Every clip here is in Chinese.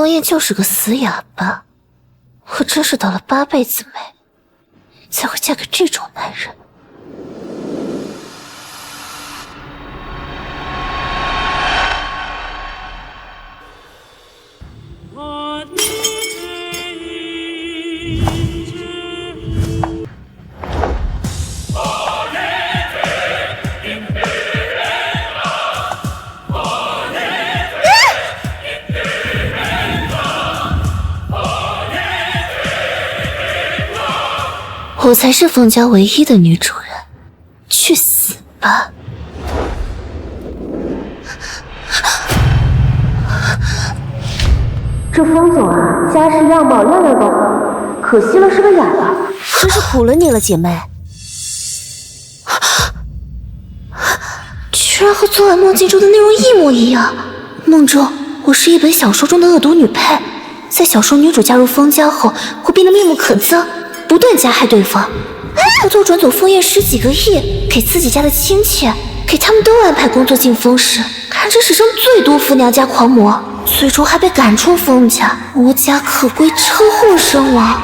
枫叶就是个死哑巴，我真是倒了8辈子霉，才会嫁给这种男人。我才是枫家唯一的女主人，去死吧！这枫总啊，家世样貌样样都好，可惜了是个哑巴，真是苦了你了，姐妹。居然和昨晚梦境中的内容一模一样。梦中我是一本小说中的恶毒女配，在小说女主加入枫家后，会变得面目可憎，不断加害对方，偷偷转走枫叶10几个亿给自己家的亲戚，给他们都安排工作进枫氏，堪称史上最毒妇娘家狂魔，最终还被赶出枫家，无家可归，车祸身亡。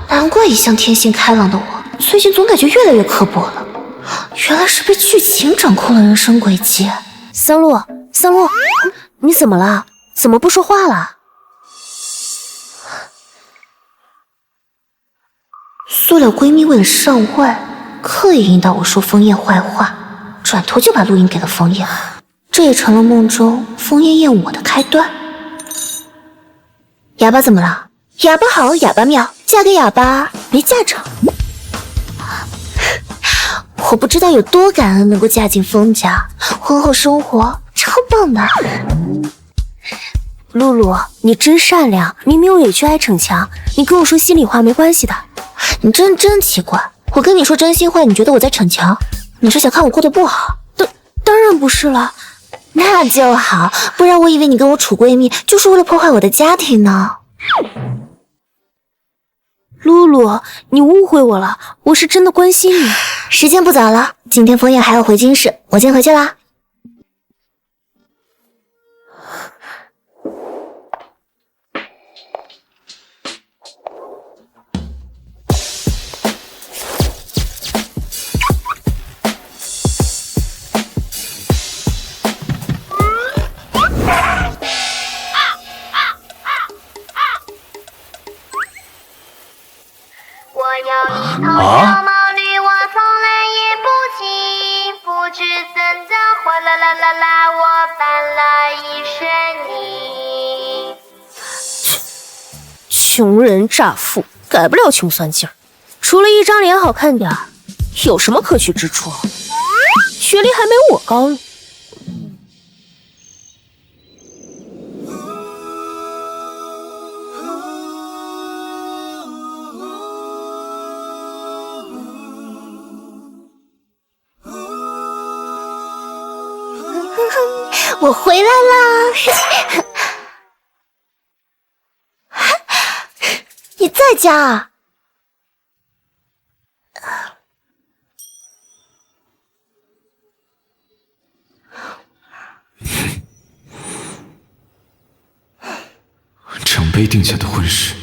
难怪一向天性开朗的我，最近总感觉越来越刻薄了，原来是被剧情掌控了人生轨迹。三鹿，你怎么了？怎么不说话了？塑料闺蜜为了上位，刻意引导我说枫叶坏话，转头就把录音给了枫叶，这也成了梦中枫叶厌我的开端。哑巴怎么了？哑巴好，哑巴妙，嫁给哑巴没嫁成。我不知道有多感恩能够嫁进枫家，婚后生活超棒的。露露，你真善良，明明委屈爱逞强，你跟我说心里话没关系的。你真奇怪，我跟你说真心话，你觉得我在逞强？你是想看我过得不好？当然不是了。那就好，不然我以为你跟我处闺蜜就是为了破坏我的家庭呢。露露，你误会我了，我是真的关心你。时间不早了，今天枫叶还要回京市，我先回去啦。啊！我从来也不轻，不知怎的哗啦啦啦啦，我伴了一生你。穷人乍富，改不了穷酸劲儿。除了一张脸好看点儿，有什么可取之处？学历还没我高呢。我回来啦！你在家啊？长辈定下的婚事，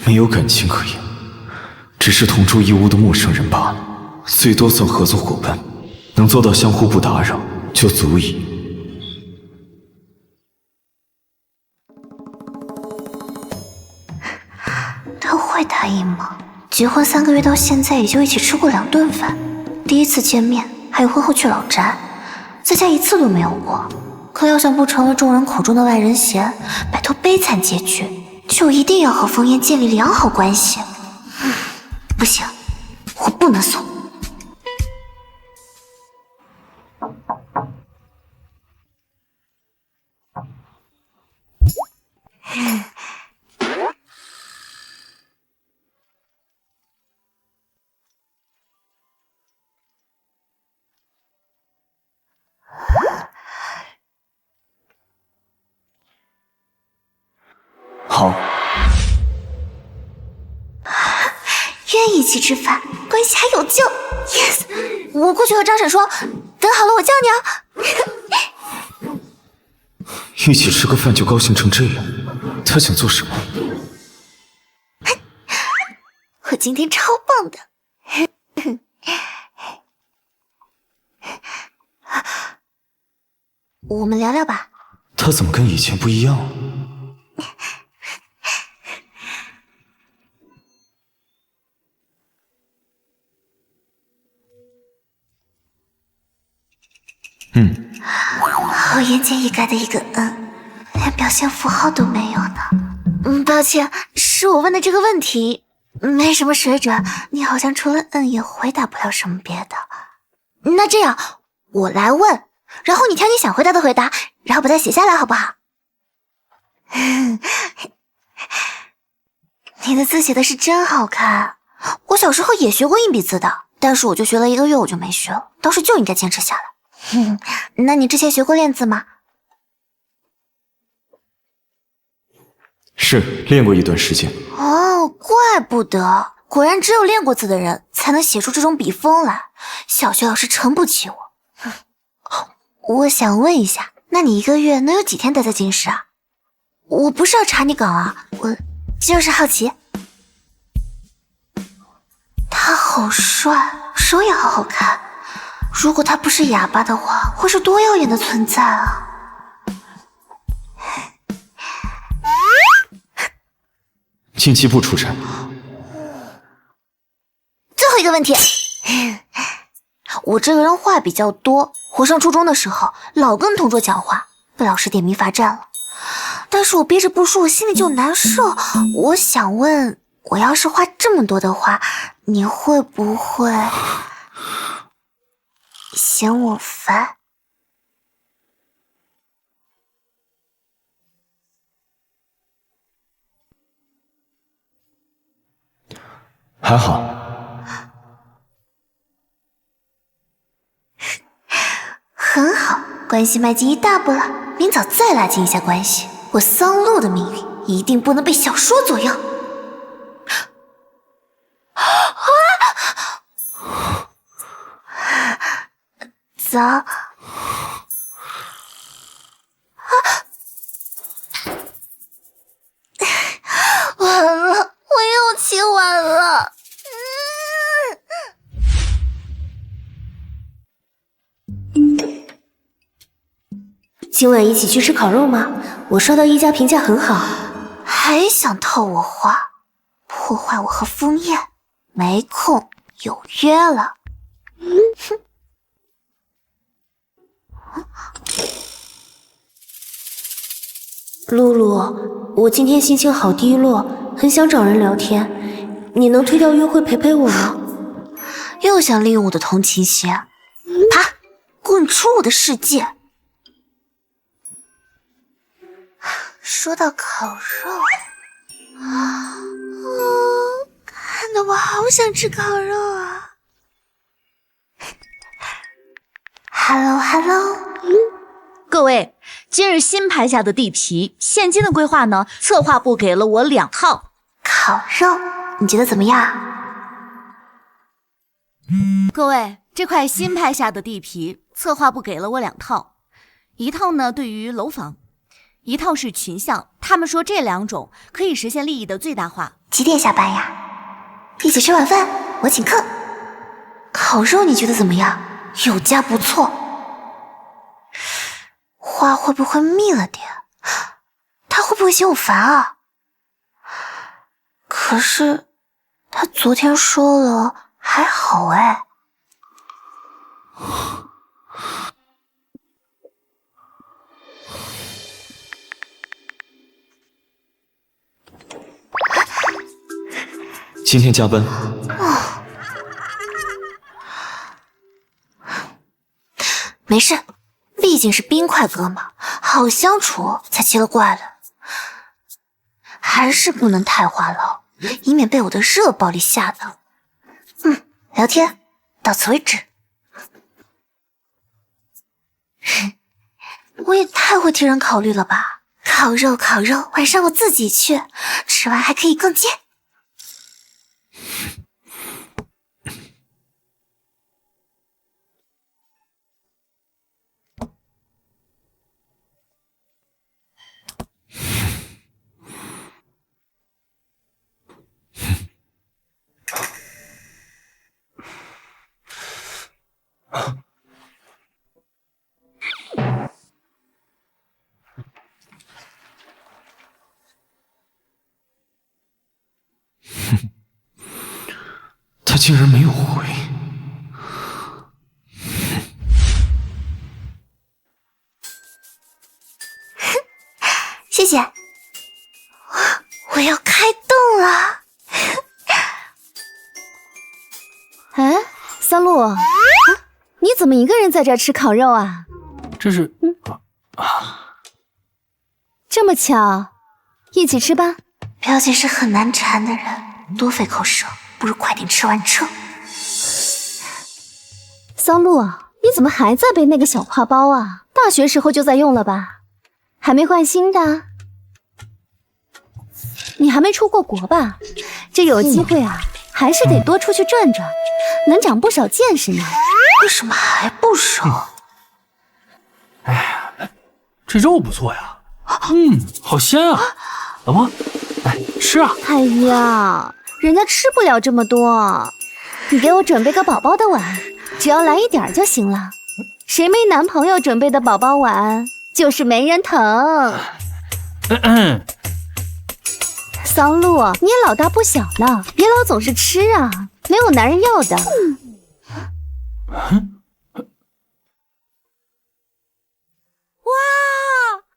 没有感情可言，只是同住一屋的陌生人罢了，最多算合作伙伴，能做到相互不打扰就足矣。他会答应吗？结婚3个月到现在，也就一起吃过2顿饭，第一次见面，还有婚后去老宅，在家1次都没有过。可要想不成为众人口中的外人嫌，摆脱悲惨结局，就一定要和枫叶建立良好关系。不行，我不能怂。好，愿意一起吃饭，关系还有救。Yes， 我过去和张婶说，等好了我叫你啊。一起吃个饭就高兴成这样，他想做什么？我今天超棒的。我们聊聊吧。他怎么跟以前不一样？我言简意赅的一个连表情符号都没有呢。抱歉，是我问的这个问题没什么水准，你好像除了也回答不了什么别的。那这样，我来问，然后你挑你想回答的回答，然后把它写下来，好不好？你的字写的是真好看，我小时候也学过硬笔字的，但是我就学了1个月我就没学了，当时就应该坚持下来。那你之前学过练字吗？是，练过一段时间。哦，怪不得，果然只有练过字的人才能写出这种笔锋来。小学老师撑不起我。我想问一下，那你1个月能有几天待在京师啊？我不是要查你稿啊，我就是好奇。他好帅，手也好好看。如果他不是哑巴的话，会是多耀眼的存在啊！近期不出差。最后一个问题，我这个人话比较多，我上初中的时候老跟同桌讲话，被老师点名罚站了。但是我憋着不说，我心里就难受。我想问，我要是话这么多的话，你会不会嫌我烦？还好。很好，关系迈进一大步了，明早再拉近一下关系。我桑露的命运一定不能被小说左右。走。完了，我又起晚了。今晚一起去吃烤肉吗？我刷到一家评价很好。还想套我话，破坏我和枫叶？没空，有约了。哼。露露，我今天心情好低落，很想找人聊天，你能推掉约会陪陪我吗？又想利用我的同情心，啪！滚出我的世界！说到烤肉，看得我好想吃烤肉啊 ！Hello， 各位，今日新拍下的地皮，现今的规划呢？策划部给了我2套烤肉，你觉得怎么样？各位，这块新拍下的地皮，策划部给了我2套，一套呢对于楼房，一套是群像。他们说这2种可以实现利益的最大化。几点下班呀？一起吃晚饭，我请客。烤肉你觉得怎么样？有家不错。话会不会密了点？他会不会嫌我烦啊？可是他昨天说了还好哎。今天加班。没事，毕竟是冰块哥们，好相处才奇了怪了。还是不能太话痨，以免被我的热暴力吓到。聊天到此为止。我也太会替人考虑了吧！烤肉，晚上我自己去，吃完还可以逛街。他竟然没有回。谢谢。我要开动了。哎，三鹿，你怎么一个人在这儿吃烤肉啊？这是这么巧，一起吃吧。表姐是很难缠的人，多费口舌，不如快点吃完撤。桑鹿，你怎么还在背那个小挎包啊？大学时候就在用了吧？还没换新的？你还没出过国吧？这有机会啊，还是得多出去转转，能长不少见识呢。为什么还不熟？哎呀，这肉不错呀，好鲜啊！老婆，来吃啊！哎呀，人家吃不了这么多，你给我准备个宝宝的碗，只要来一点就行了。谁没男朋友准备的宝宝碗，就是没人疼。桑鹿，你也老大不小了，别老总是吃啊，没有男人要的。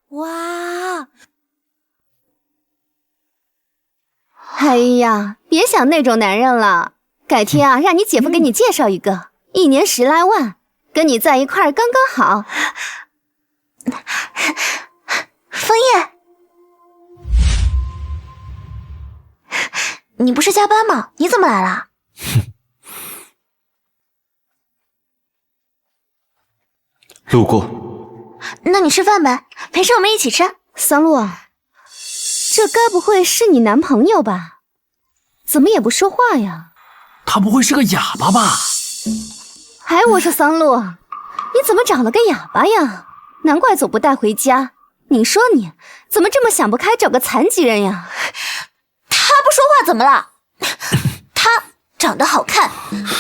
哇！哎呀，别想那种男人了，改天啊，让你姐夫给你介绍一个，一年10来万，跟你在一块儿刚刚好。枫叶，你不是加班吗？你怎么来了？路过。那你吃饭呗，没事我们一起吃。桑鹿，这该不会是你男朋友吧？怎么也不说话呀？他不会是个哑巴吧？哎，我说桑鹿，你怎么长了个哑巴呀？难怪总不带回家。你说你怎么这么想不开，找个残疾人呀？他不说话怎么了？他长得好看，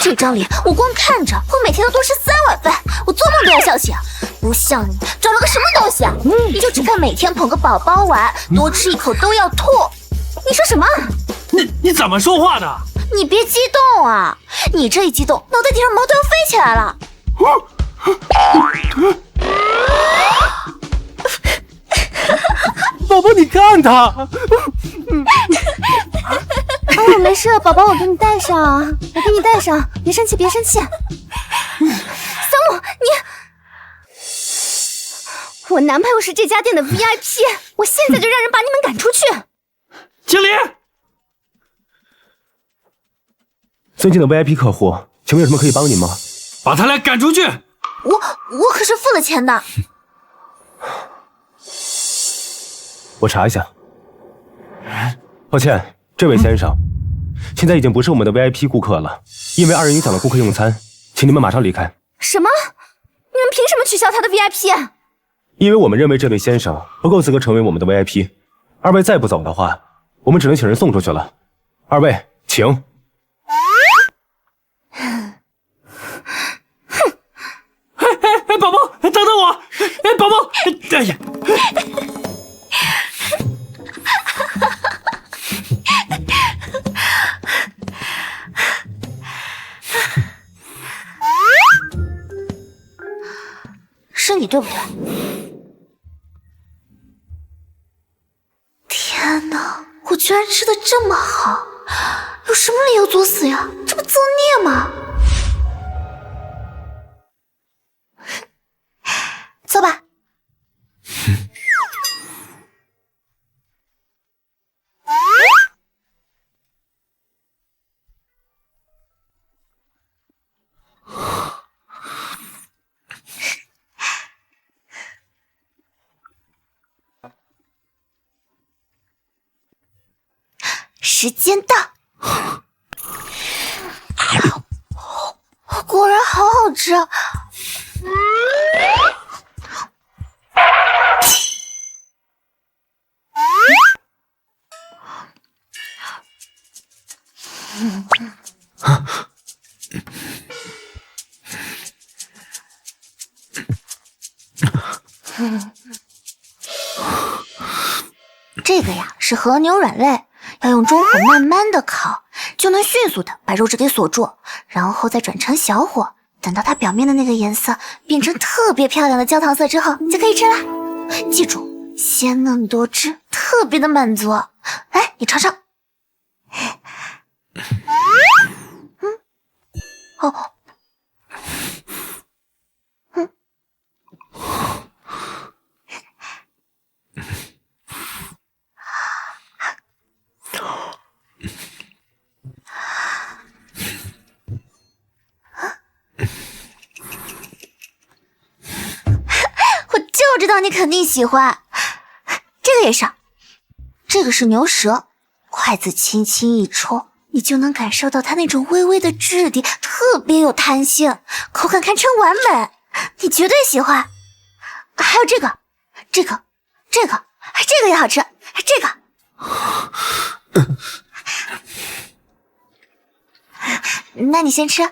这张脸我光看着我每天都多吃3碗饭，我做梦都要笑醒。不像你长了个什么东西啊？你就只看每天捧个宝宝碗，多吃一口都要吐。你说什么？你怎么说话的？你别激动啊！你这一激动，脑袋顶上毛都要飞起来了。宝宝，你看他。哦，没事，宝宝，我给你戴上，我给你戴上，别生气，别生气。桑鹿，我男朋友是这家店的 VIP， 我现在就让人把你们赶出去。经理，尊敬的 VIP 客户，请问有什么可以帮您吗？把他俩赶出去。我可是付了钱的。我查一下。抱歉，这位先生，现在已经不是我们的 VIP 顾客了，因为2人影响了顾客用餐，请你们马上离开。什么？你们凭什么取消他的 VIP？ 因为我们认为这位先生不够资格成为我们的 VIP， 2位再不走的话，我们只能请人送出去了。2位，请。哎，宝宝，等等我！哎，宝宝，哎呀！是你对不对？天哪，我居然吃的这么好，有什么理由作死呀？这不造孽吗？走吧。时间到，果然好好吃。这个呀是和牛软肋，要用中火慢慢的烤，就能迅速的把肉质给锁住，然后再转成小火，等到它表面的那个颜色变成特别漂亮的焦糖色之后，就可以吃啦。记住，鲜嫩多汁，特别的满足。来，你尝尝。哦。我就知道你肯定喜欢。这个也是，这个是牛舌，筷子轻轻一戳，你就能感受到它那种微微的质地，特别有弹性，口感堪称完美，你绝对喜欢。还有这个也好吃，这个。那你先吃。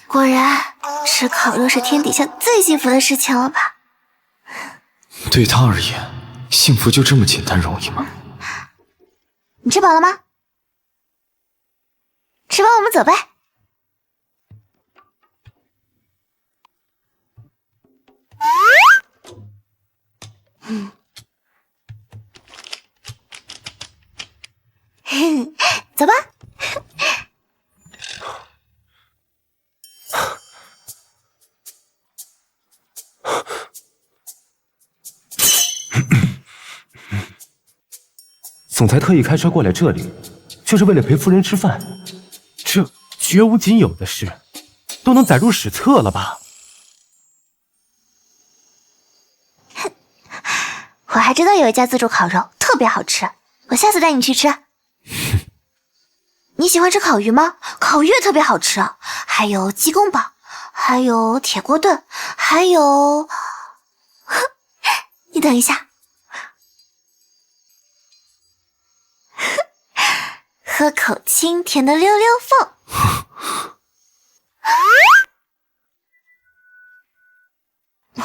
果然，吃烤肉是天底下最幸福的事情了吧？对他而言，幸福就这么简单容易吗？你吃饱了吗？吃完我们走呗。走吧。总裁特意开车过来这里，就是为了陪夫人吃饭，这绝无仅有的事，都能载入史册了吧？我还知道有一家自助烤肉特别好吃，我下次带你去吃。你喜欢吃烤鱼吗？烤鱼也特别好吃，还有鸡公煲，还有铁锅炖，还有……你等一下，喝口清甜的溜溜凤。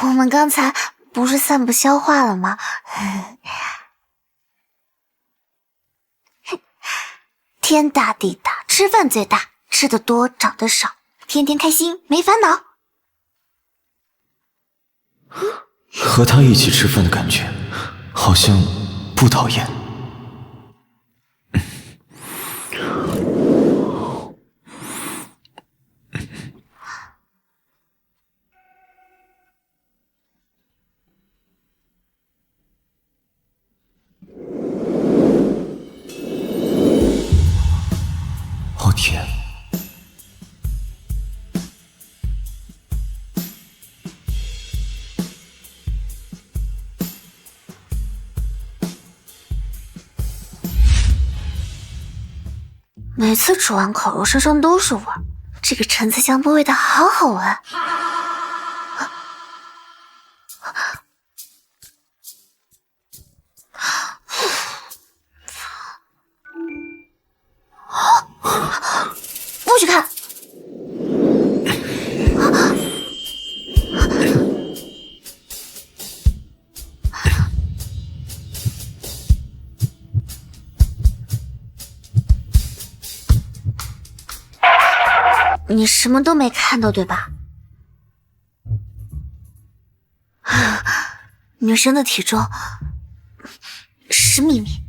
我们刚才不是散步消化了吗？天大地大，吃饭最大，吃得多长得少，天天开心没烦恼。和他一起吃饭的感觉，好像不讨厌。好甜。每次吃完烤肉身上都是味儿，这个橙子香波味道好好闻。不许看！你什么都没看到，对吧？女生的体重是秘密。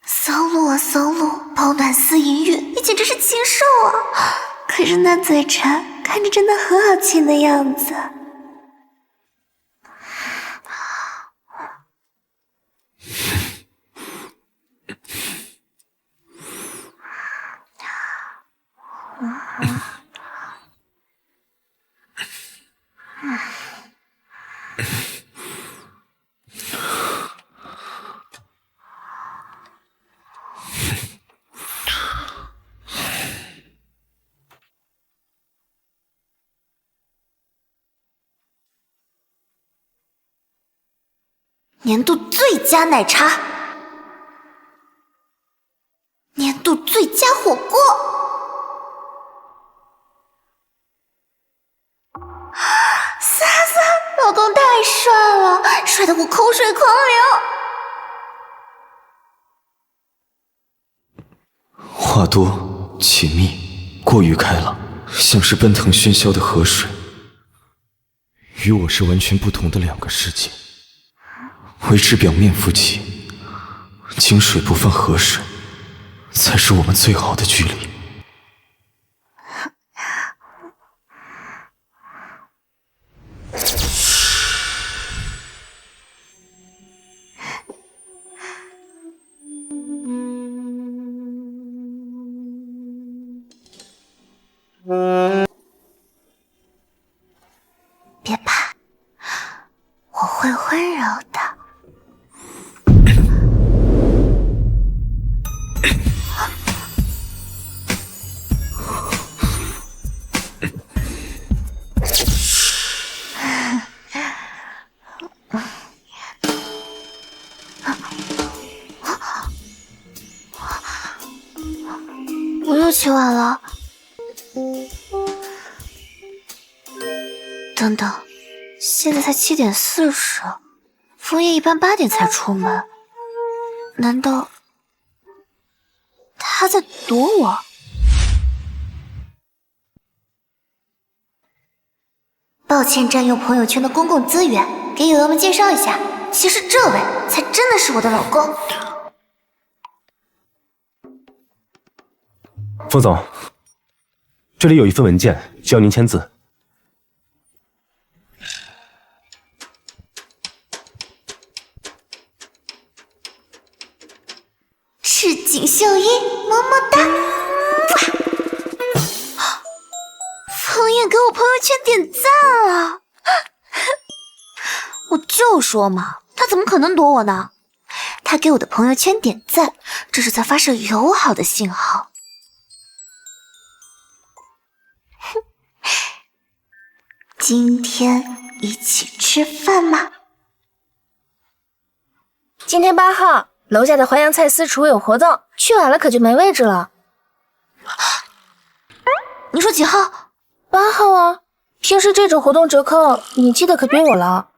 骚路啊骚路，饱暖思淫欲，你简直是禽兽啊！可是那嘴馋，看着真的很好亲的样子。年度最佳奶茶。帅了，帅得我口水狂流。话多且密，过于开朗，像是奔腾喧嚣的河水，与我是完全不同的两个世界。维持表面夫妻，井水不犯河水，才是我们最好的距离。别怕，我会温柔的。我又起晚了。等等，现在才7点40，枫叶一般8点才出门，难道他在躲我？抱歉占用朋友圈的公共资源，给友友们介绍一下，其实这位才真的是我的老公。风总，这里有一份文件需要您签字。是锦绣衣，么么哒！枫叶给我朋友圈点赞了，我就说嘛，他怎么可能躲我呢？他给我的朋友圈点赞，这是在发射友好的信号。今天一起吃饭吗？今天8号，楼下的淮扬菜私厨有活动，去晚了可就没位置了。你说几号？8号啊，平时这种活动折扣，你记得可比我了。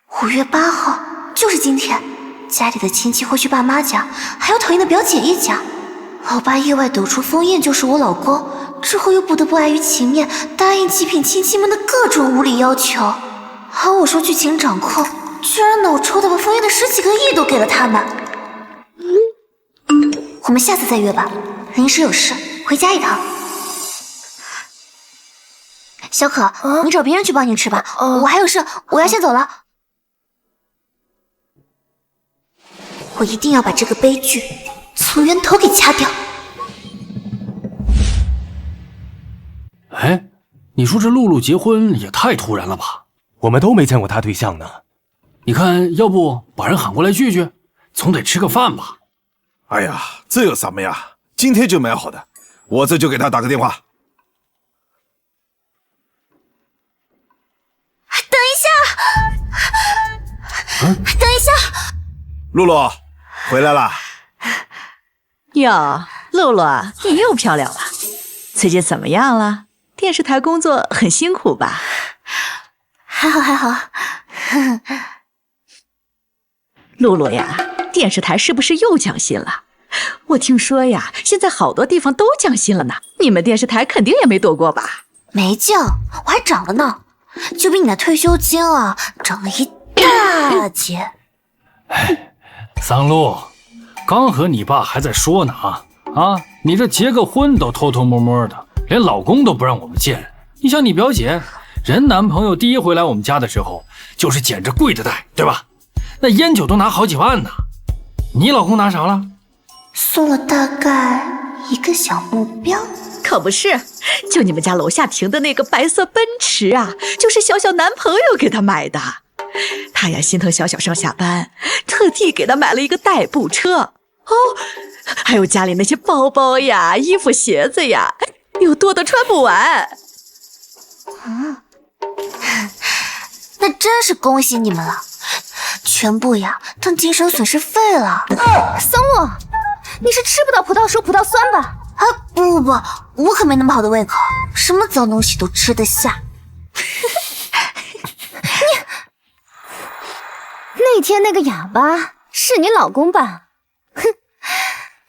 5月8号，就是今天，家里的亲戚会去爸妈家，还有讨厌的表姐一家。老爸意外抖出枫叶就是我老公，之后又不得不碍于情面，答应极品亲戚们的各种无理要求。而我说去请掌控，居然脑抽的把枫叶的10几个亿都给了他们。我们下次再约吧，临时有事，回家一趟。小可，你找别人去帮你吃吧，我还有事，我要先走了。我一定要把这个悲剧从源头给掐掉。哎，你说这露露结婚也太突然了吧？我们都没见过他对象呢。你看，要不把人喊过来聚聚，总得吃个饭吧？哎呀，这有什么呀？今天就买好的，我这就给他打个电话。等一下，等一下，露露，回来了。哟，露露，你又漂亮了。最近怎么样了？电视台工作很辛苦吧？还好还好。露露呀，电视台是不是又降薪了？我听说呀，现在好多地方都降薪了呢。你们电视台肯定也没躲过吧？没降，我还涨了呢，就比你那退休金啊涨了一大截。哎，桑露，刚和你爸还在说呢你这结个婚都偷偷摸摸的，连老公都不让我们见。你像你表姐，人男朋友第一回来我们家的时候，就是捡着贵的带，对吧？那烟酒都拿好几万呢。你老公拿啥了？送了大概1个小目标。可不是，就你们家楼下停的那个白色奔驰啊，就是小小男朋友给他买的。他呀心疼小小上下班，特地给他买了一个代步车哦，还有家里那些包包呀、衣服、鞋子呀，有多的穿不完。那真是恭喜你们了，全部呀当精神损失费了。桑露，你是吃不到葡萄说葡萄酸吧？啊不，我可没那么好的胃口，什么脏东西都吃得下。那天那个哑巴是你老公吧？哼，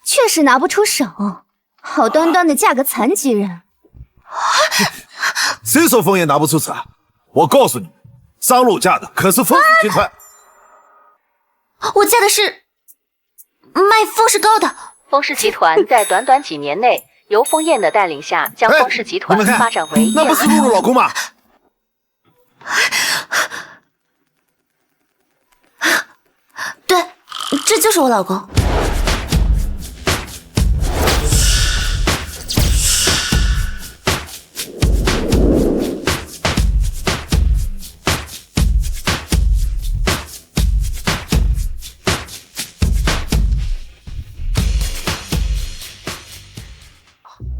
确实拿不出手，好端端的嫁个残疾人。谁说枫叶拿不出手？我告诉你，上路嫁的可是枫氏集团。我嫁的是卖风氏膏的。枫氏集团在短短几年内，由枫叶的带领下，将枫氏集团发展为那不是露露老公吗？对，这就是我老公。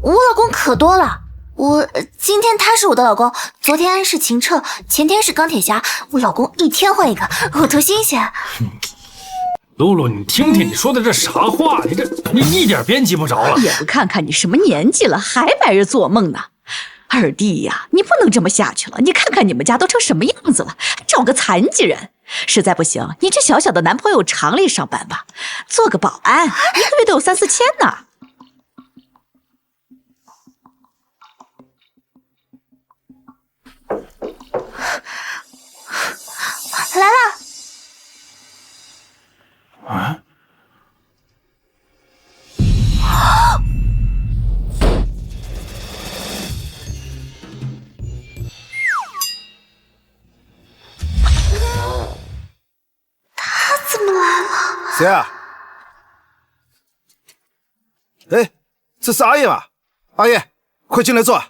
我老公可多了，今天他是我的老公，昨天是秦彻，前天是钢铁侠，我老公一天换一个，我多新鲜。露露，你听听你说的这啥话？你一点边记不着了。也不看看你什么年纪了，还白日做梦呢。二弟呀，你不能这么下去了。你看看你们家都成什么样子了，还找个残疾人，实在不行，你这小小的男朋友厂里上班吧，做个保安，一个月都有3、4千呢。来了。啊！他怎么来了？谁啊？哎，这是阿叶吧？阿叶，快进来坐。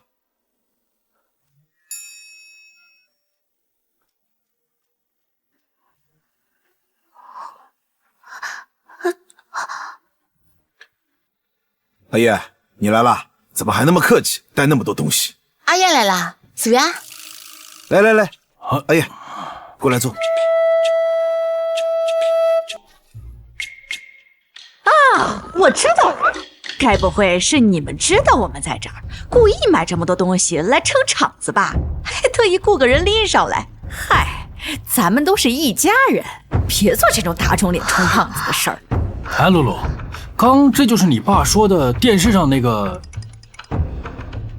阿叶，你来了，怎么还那么客气，带那么多东西？阿燕来啦，子源，来，阿叶，过来坐。啊，我知道了，该不会是你们知道我们在这儿，故意买这么多东西来撑场子吧？还特意雇个人拎上来。嗨，咱们都是一家人，别做这种打肿脸充胖子的事儿。哎，露露，刚这就是你爸说的电视上那个？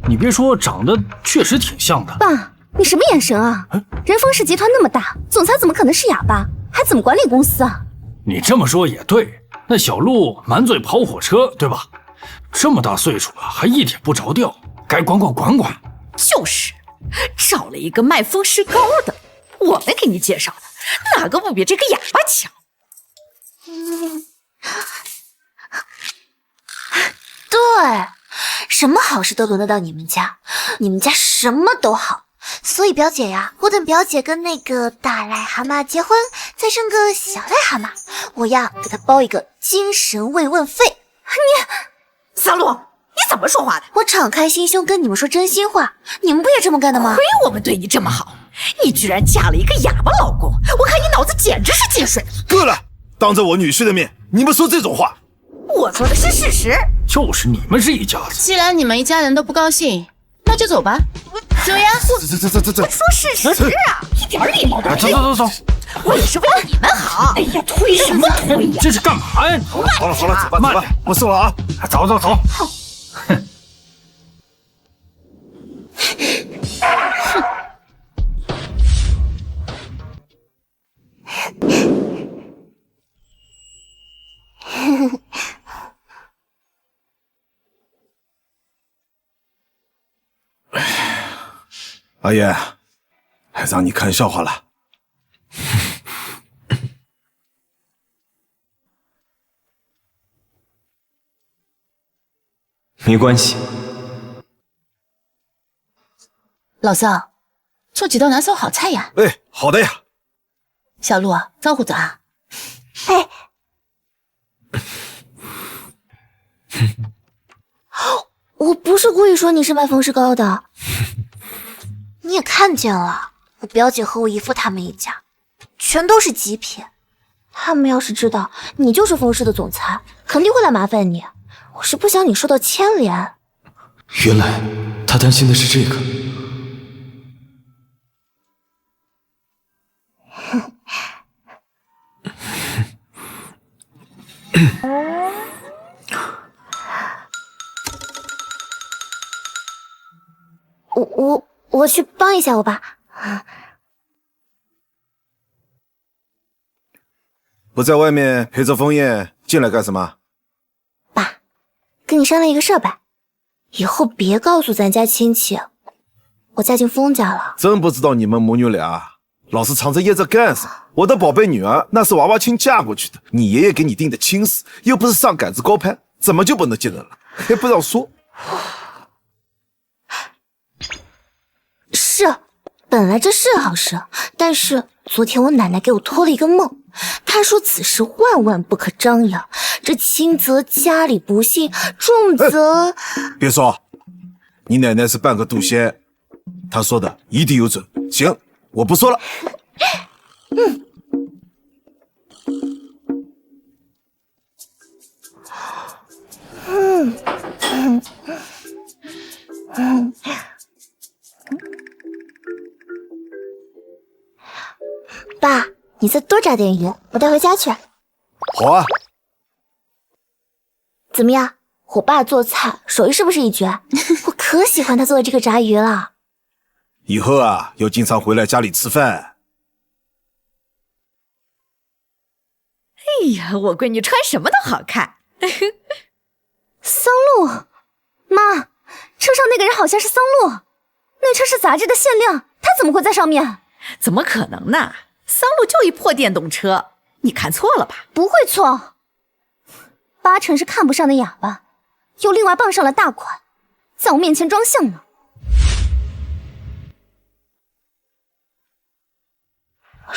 你别说，长得确实挺像的。爸，你什么眼神啊？人枫氏集团那么大，总裁怎么可能是哑巴？还怎么管理公司啊？你这么说也对，那小鹿满嘴跑火车，对吧？这么大岁数了，还一点不着调，该管管。就是，找了一个卖风湿膏的，我们给你介绍的，哪个不比这个哑巴强？对，什么好事都轮得到你们家，你们家什么都好。所以表姐呀，我等表姐跟那个大癞蛤蟆结婚，再生个小癞蛤蟆，我要给她包一个精神慰问费。你，小鹿，你怎么说话的？我敞开心胸跟你们说真心话，你们不也这么干的吗？亏我们对你这么好，你居然嫁了一个哑巴老公，我看你脑子简直是进水了。够了，当着我女婿的面，你们说这种话。我说的是事实，就是你们是一家子。既然你们一家人都不高兴，那就走吧。走呀！这，我说事实啊，一点礼貌都没有。走，我也是为了你们好。哎呀，推什么推呀？这是干嘛呀？好了，走吧，我送了啊。走。哼。阿叶，还让你看笑话了。没关系。老桑，做几道拿手好菜呀。哎，好的呀。小鹿啊，招呼着啊。哎。我不是故意说你是卖风湿膏的，你也看见了，我表姐和我姨父他们一家全都是极品，他们要是知道你就是风氏的总裁，肯定会来麻烦你。我是不想你受到牵连。原来他担心的是这个。我去帮一下我爸。不在外面陪着枫叶，进来干什么？爸，跟你商量一个事儿呗，以后别告诉咱家亲戚，我嫁进枫家了。真不知道你们母女俩老是藏着掖着干啥？我的宝贝女儿那是娃娃亲嫁过去的，你爷爷给你定的亲事，又不是上杆子高攀，怎么就不能接人了？还不让说。是，本来这是好事，但是昨天我奶奶给我托了一个梦，她说此事万万不可张扬，这轻则家里不幸，重则……别说，你奶奶是半个渡仙，她说的一定有准。行，我不说了。爸，你再多炸点鱼，我带回家去。好啊。怎么样，我爸做菜手艺是不是一绝？我可喜欢他做的这个炸鱼了。以后啊，要经常回来家里吃饭。哎呀，我闺女穿什么都好看。桑露，妈，车上那个人好像是桑露，那车是杂志的限量，他怎么会在上面？怎么可能呢？桑露就一破电动车，你看错了吧？不会错，八成是看不上那哑巴，又另外傍上了大款，在我面前装像呢。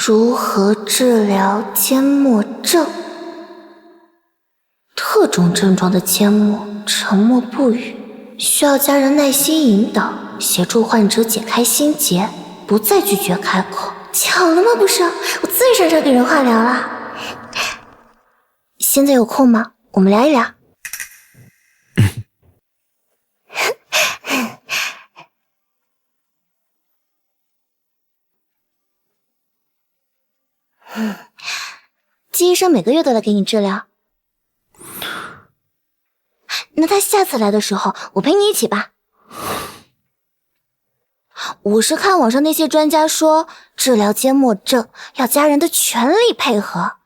如何治疗缄默症？特种症状的缄默、沉默不语，需要家人耐心引导，协助患者解开心结，不再拒绝开口。巧了吗？不是，我最擅长给人化疗了。现在有空吗？我们聊一聊。季医生每个月都来给你治疗，那他下次来的时候，我陪你一起吧。我是看网上那些专家说，治疗缄默症要家人的全力配合，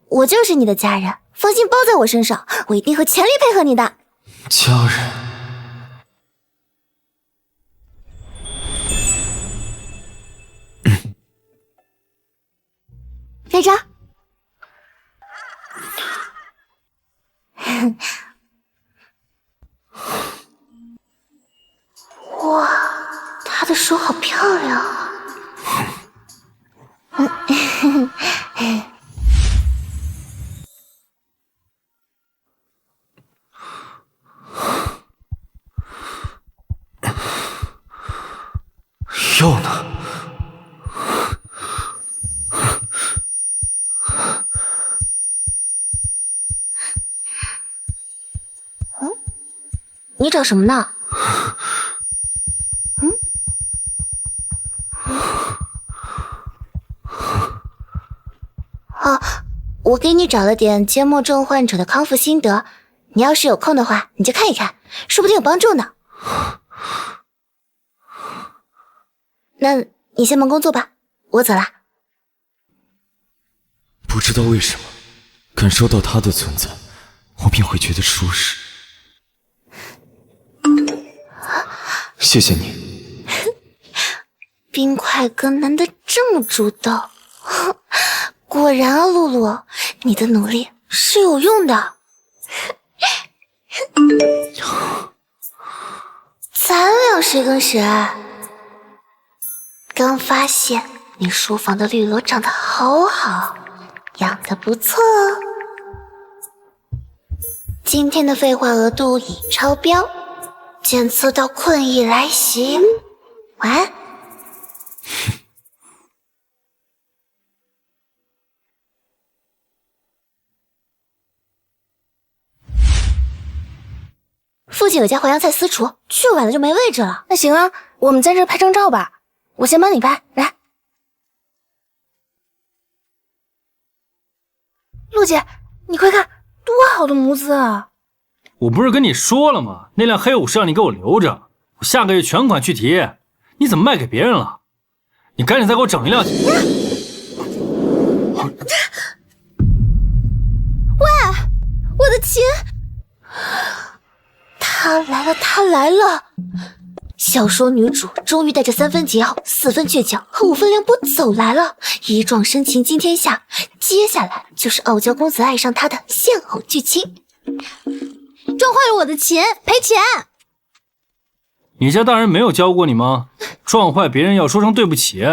我就是你的家人，放心包在我身上，我一定会全力配合你的。家人。盖章。哇，她的手好漂亮啊！药呢？你找什么呢？我给你找了点缄默症患者的康复心得，你要是有空的话，你就看一看，说不定有帮助呢。那你先忙工作吧，我走了。不知道为什么，感受到他的存在，我便会觉得舒适。谢谢你。冰块哥难得这么主动，果然啊，露露，你的努力是有用的。咱俩谁跟谁？刚发现你书房的绿萝长得好好，养得不错哦。今天的废话额度已超标，检测到困意来袭，晚安。附近有家淮扬菜私厨，去晚了就没位置了。那行啊，我们在这拍张照吧，我先帮你拍，来。陆姐，你快看，多好的模子啊！我不是跟你说了吗？那辆黑武士让你给我留着，我下个月全款去提。你怎么卖给别人了？你赶紧再给我整一辆去！喂，我的琴！他来了，他来了！小说女主终于带着3分桀骜、4分倔强和5分凉薄走来了，一撞深情惊天下。接下来就是傲娇公子爱上她的现偶剧情。撞坏了我的琴，赔钱！你家大人没有教过你吗？撞坏别人要说声对不起。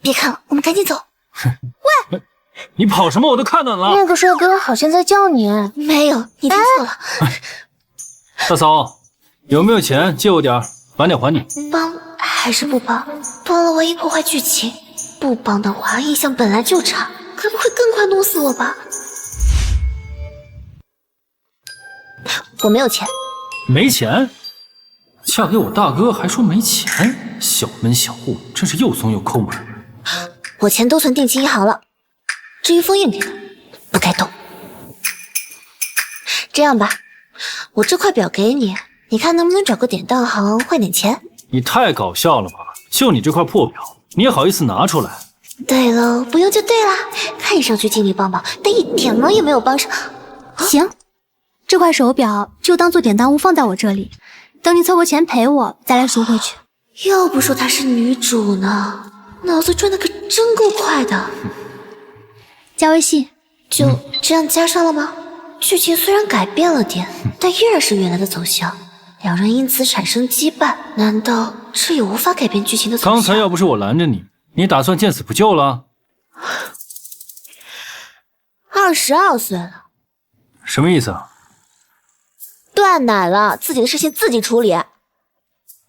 别看了，我们赶紧走。喂，你跑什么？我都看到了。那个帅哥好像在叫你。没有，你听错了。大嫂，有没有钱借我点，晚点还你。帮还是不帮？帮了万一破坏剧情，不帮的话印象本来就差，可能会更快弄死我吧。我没有钱。没钱？嫁给我大哥还说没钱？小门小户，真是又怂又抠门。我钱都存定期银行了，至于封印给的，不该动。这样吧，我这块表给你，你看能不能找个典当行换点钱？你太搞笑了吧！就你这块破表，你也好意思拿出来？对喽，不用就对啦。看上去尽力帮忙，但一点忙也没有帮上。行，这块手表就当做典当物放在我这里，等你凑够钱赔我，再来赎回去。要不说她是女主呢，脑子转的可真够快的。加微信，就这样加上了吗？剧情虽然改变了点，但依然是原来的走向，两人因此产生羁绊，难道这也无法改变剧情的走向？刚才要不是我拦着你，你打算见死不救了？22岁了，什么意思啊？断奶了，自己的事情自己处理。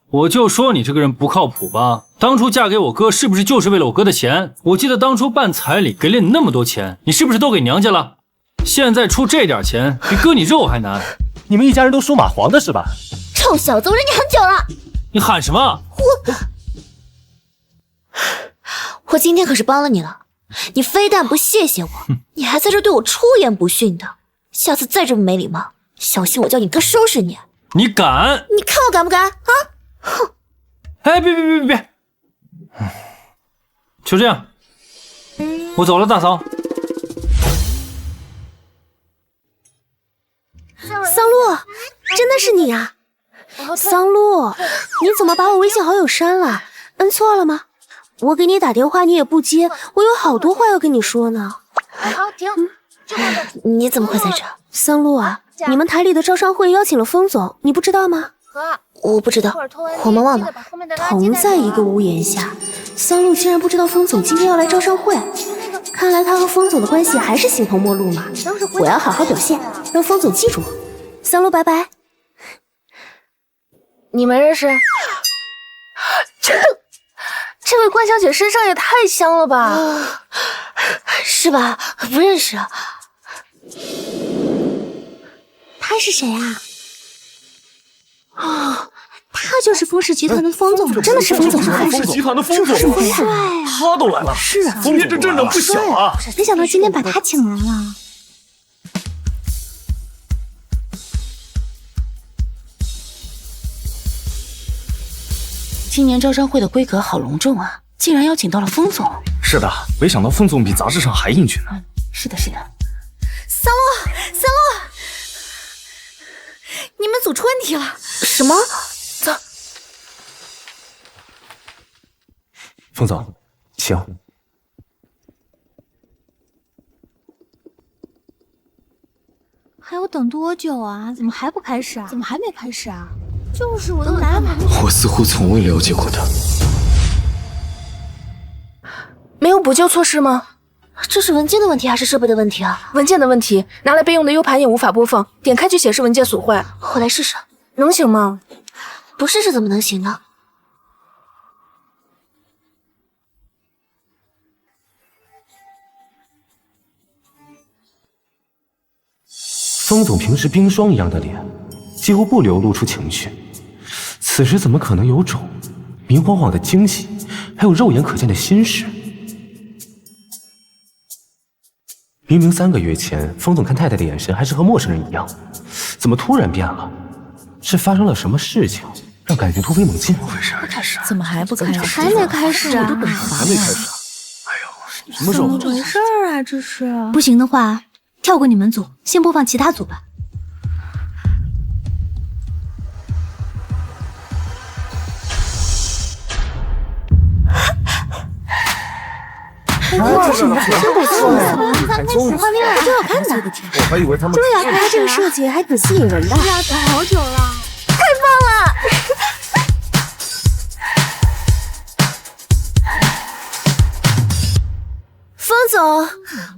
我就说你这个人不靠谱吧！当初嫁给我哥是不是就是为了我哥的钱？我记得当初办彩礼给了你那么多钱，你是不是都给娘家了？现在出这点钱，比割你肉还难。你们一家人都属马黄的是吧？臭小子，我忍你很久了。你喊什么？我今天可是帮了你了，你非但不谢谢我，你还在这对我出言不逊的。下次再这么没礼貌，小心我叫你哥收拾你。你敢？你看我敢不敢啊？哼！哎，别！就这样，我走了，大嫂。桑露，真的是你啊！桑露，你怎么把我微信好友删了？摁错了吗？我给你打电话你也不接，我有好多话要跟你说呢。好，停。你怎么会在这？桑露啊，你们台里的招商会邀请了风总，你不知道吗？我不知道，我们忘了。同在一个屋檐下，桑露竟然不知道风总今天要来招商会，看来他和风总的关系还是形同陌路嘛。我要好好表现，让风总记住我。桑露，拜拜。你们认识？这位关小姐身上也太香了吧？是吧？不认识。他是谁啊？他就是风氏集团的风总，真的是风总啊！风氏集团的风总，好帅啊！他都来了，是啊，风爷这阵仗不小啊！没想到今天把他请来了。今年招商会的规格好隆重啊，竟然邀请到了风总。是的，没想到风总比杂志上还英俊呢。是的，是的。桑露，你们组出问题了。什么？风总，请。还要等多久啊？怎么还不开始啊？怎么还没开始啊？就是我都来了。我似乎从未了解过他。没有补救措施吗？这是文件的问题还是设备的问题啊？文件的问题，拿来备用的 U 盘也无法播放，点开就显示文件损坏。我来试试，能行吗？不试试怎么能行呢？风总平时冰霜一样的脸，几乎不流露出情绪，此时怎么可能有种明晃晃的惊喜，还有肉眼可见的心事。明明3个月前，风总看太太的眼神还是和陌生人一样，怎么突然变了？是发生了什么事情，让感情突飞猛进？怎么回事？怎么还不开始？还没开始啊！还没开始啊！哎呦，什么时候？怎么回事啊？这是不行的话，跳过你们组，先播放其他组吧。哇，这是你真不错呀！画面还挺好看的。我还以为他们对呀，看来这个设计还挺吸引人的。呀，等好久了，太棒了！风总，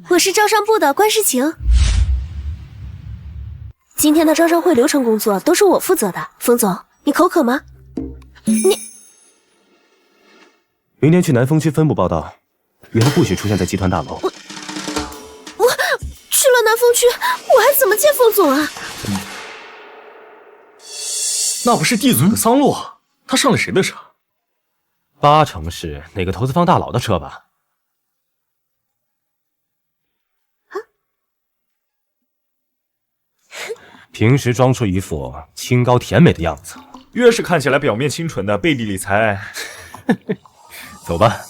我是招商部的关诗晴。今天的招商会流程工作都是我负责的。风总，你口渴吗？你明天去南丰区分部报道。以后不许出现在集团大楼。我去了南丰区，我还怎么见风总啊？那不是 D 组的桑洛，他上了谁的车？8成是哪个投资方大佬的车吧？平时装出一副清高甜美的样子，越是看起来表面清纯的，背地里才……走吧。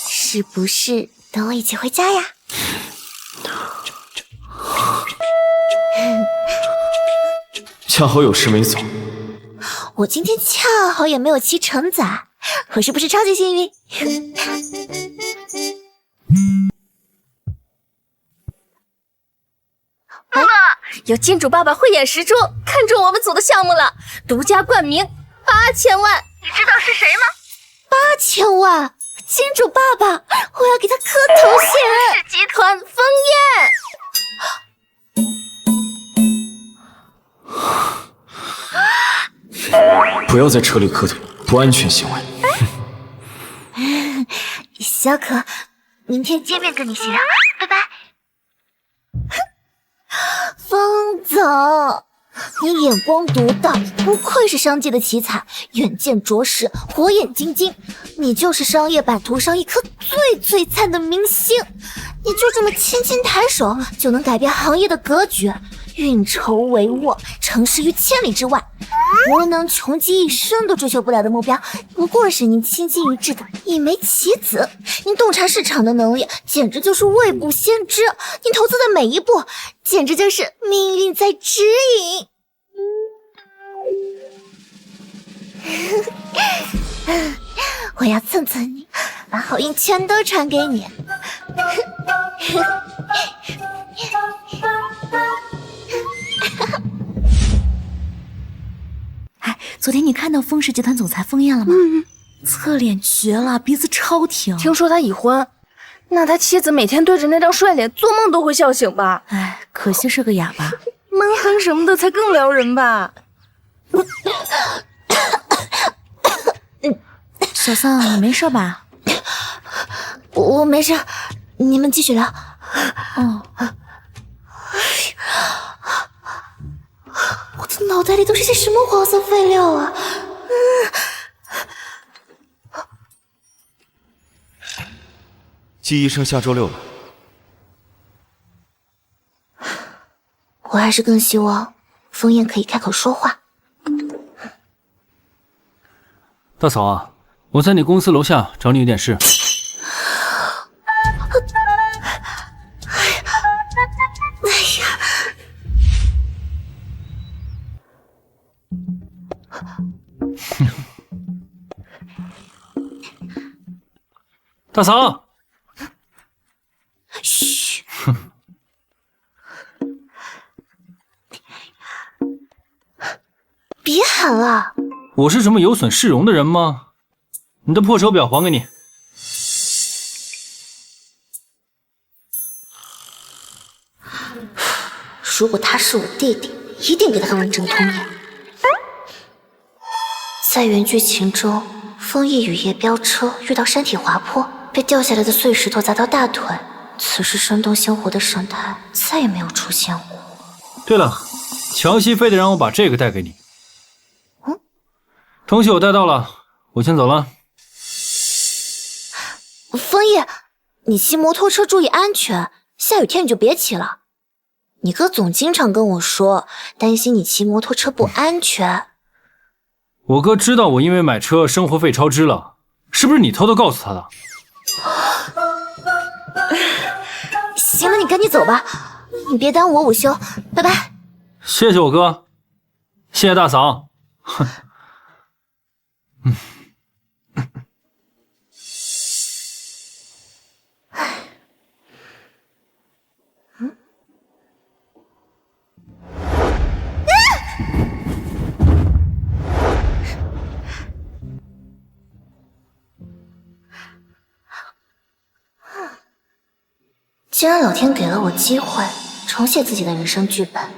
是不是等我一起回家呀？恰好有事没走。我今天恰好也没有骑承载，我是不是超级幸运？有金主爸爸慧眼识珠，看中我们组的项目了，独家冠名8000万，你知道是谁吗？8000万！金主爸爸，我要给他磕头谢恩。是集团枫叶。不要在车里磕头，不安全行为。小可，明天见面跟你细聊，拜拜。风总，你眼光独到，不愧是商界的奇才，远见卓识，火眼金睛。你就是商业版图上一颗最璀璨的明星，你就这么轻轻抬手就能改变行业的格局，运筹帷幄，成事于千里之外。无能穷极一生都追求不了的目标，不过是您倾心一掷的一枚棋子。您洞察市场的能力简直就是未卜先知，您投资的每一步简直就是命运在指引。我要蹭蹭你，把好运全都传给你。哎，昨天你看到丰氏集团总裁枫叶了吗？侧脸绝了，鼻子超挺。听说他已婚，那他妻子每天对着那张帅脸，做梦都会笑醒吧？哎，可惜是个哑巴。闷哼什么的才更撩人吧？小桑，你没事吧？我没事，你们继续聊。哦。我的脑袋里都是些什么黄色废料啊！季医生下周6了。我还是更希望枫叶可以开口说话。大嫂啊，我在你公司楼下找你有点事。大嫂，嘘，别喊了。我是什么有损市容的人吗？你的破手表还给你。如果他是我弟弟，一定给他完整童年。在原剧情中，枫叶雨夜飙车遇到山体滑坡，被掉下来的碎石头砸到大腿。此时生动鲜活的神态再也没有出现过。对了，乔西非得让我把这个带给你。东西我带到了，我先走了。枫叶，你骑摩托车注意安全，下雨天你就别骑了。你哥总经常跟我说，担心你骑摩托车不安全。我哥知道我因为买车生活费超支了，是不是你偷偷告诉他的？行了，你赶紧走吧，你别耽误我午休，拜拜。谢谢我哥，谢谢大嫂。哼，既然老天给了我机会重写自己的人生剧本，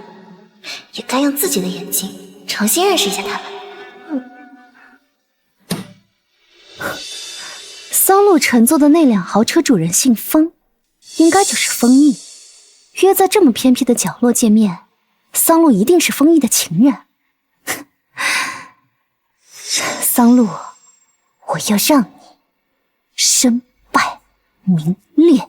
也该用自己的眼睛重新认识一下他们。桑路乘坐的那辆豪车主人姓风，应该就是风翼。约在这么偏僻的角落见面，桑路一定是风翼的情人。桑路，我要让你身败名裂。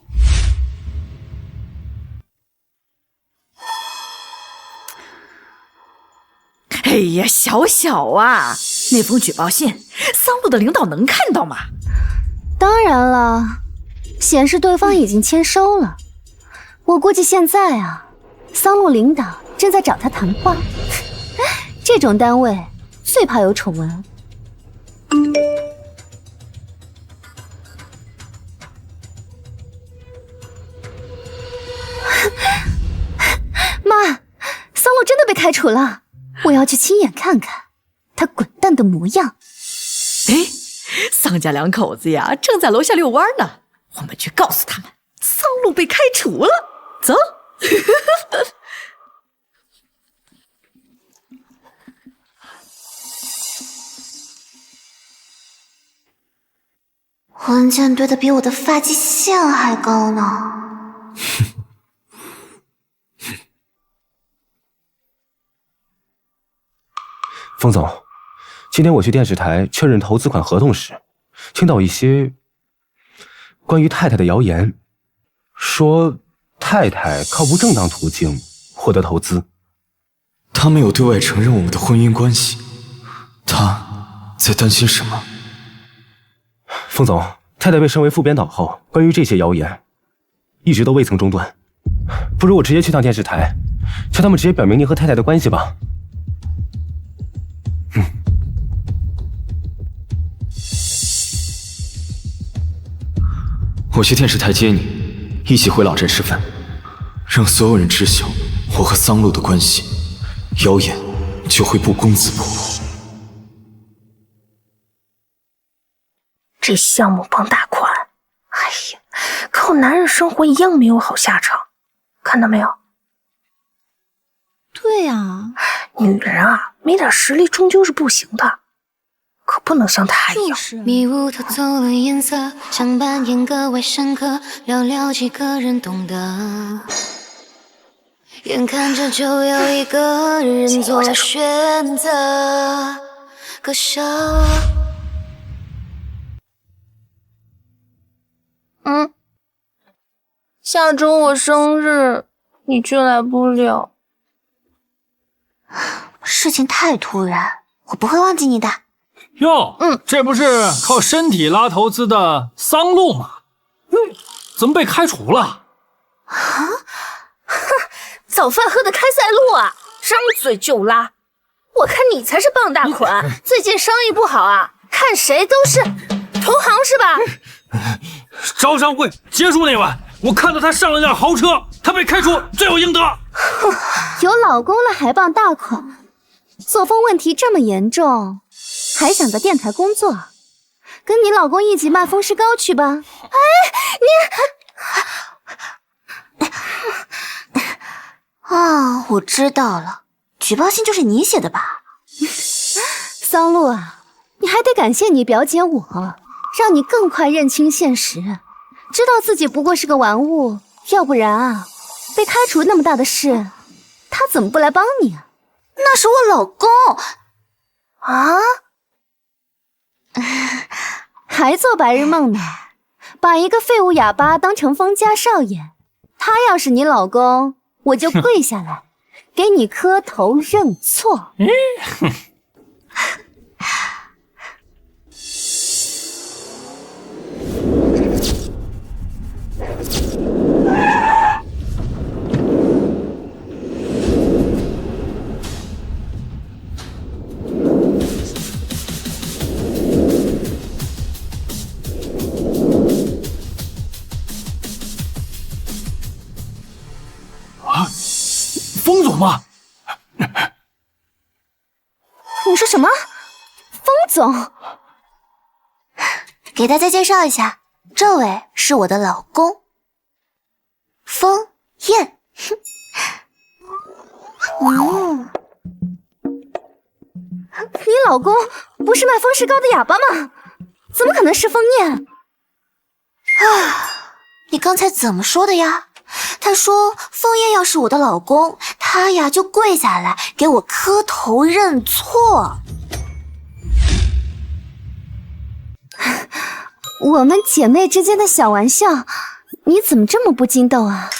哎呀，小小啊，那封举报信，桑路的领导能看到吗？当然了，显示对方已经签收了。我估计现在啊，桑路领导正在找他谈话。这种单位最怕有丑闻。妈，桑路真的被开除了，我要去亲眼看看他滚蛋的模样。哎，桑家两口子呀，正在楼下遛弯呢，我们去告诉他们，桑路被开除了。走。文件堆得比我的发际线还高呢。风总，今天我去电视台确认投资款合同时，听到一些关于太太的谣言，说太太靠不正当途径获得投资。他没有对外承认我们的婚姻关系，他在担心什么？风总，太太被升为副编导后，关于这些谣言一直都未曾中断。不如我直接去趟电视台，叫他们直接表明您和太太的关系吧。我去电视台接你，一起回老镇吃饭，让所有人知晓我和桑路的关系，谣言就会不攻自破。这项目傍大款，哎呀，靠男人生活一样没有好下场，看到没有？对呀，女人啊，没点实力终究是不行的，可不能像她一样。迷雾偷走了颜色，想扮演格外深刻，寥寥几个人懂得。眼看着就有一个人做选择，可笑。下周我生日，你却来不了。事情太突然，我不会忘记你的。哟，这不是靠身体拉投资的桑路吗？怎么被开除了？早饭喝的开塞露啊，张嘴就拉。我看你才是傍大款，最近生意不好啊，看谁都是同行是吧？招商会结束那晚，我看到他上了辆豪车，他被开除罪有应得。有老公了还傍大款，作风问题这么严重，还想在电台工作？跟你老公一起卖风湿膏去吧。啊，我知道了，举报信就是你写的吧？桑路啊，你还得感谢你表姐我，让你更快认清现实，知道自己不过是个玩物，要不然啊，被开除那么大的事，他怎么不来帮你啊？那是我老公啊！还做白日梦呢？把一个废物哑巴当成封家少爷，他要是你老公，我就跪下来给你磕头认错。风总吗？你说什么？风总？给大家介绍一下，这位是我的老公，风燕。你老公不是卖风石膏的哑巴吗？怎么可能是风燕？你刚才怎么说的呀？他说风燕要是我的老公，他呀就跪下来给我磕头认错。我们姐妹之间的小玩笑，你怎么这么不经斗啊？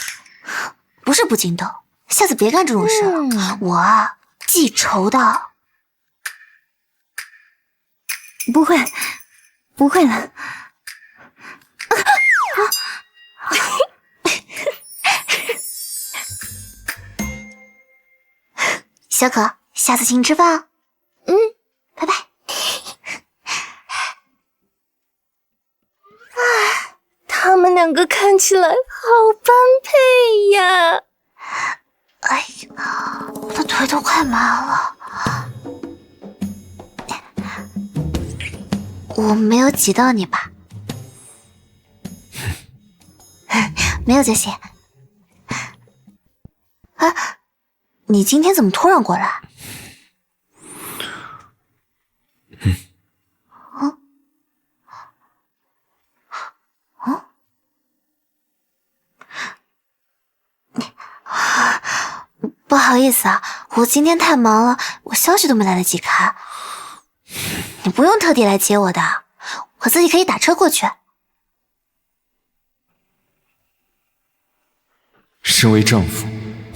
不是不经斗，下次别干这种事了。我啊记仇的。不会，不会了。小可，下次请你吃饭啊。拜拜。他们两个看起来好般配呀！哎呀，我的腿都快麻了。我没有挤到你吧？没有就行。啊，你今天怎么突然过来？不好意思啊，我今天太忙了，我消息都没来得及看。你不用特地来接我的，我自己可以打车过去。身为丈夫，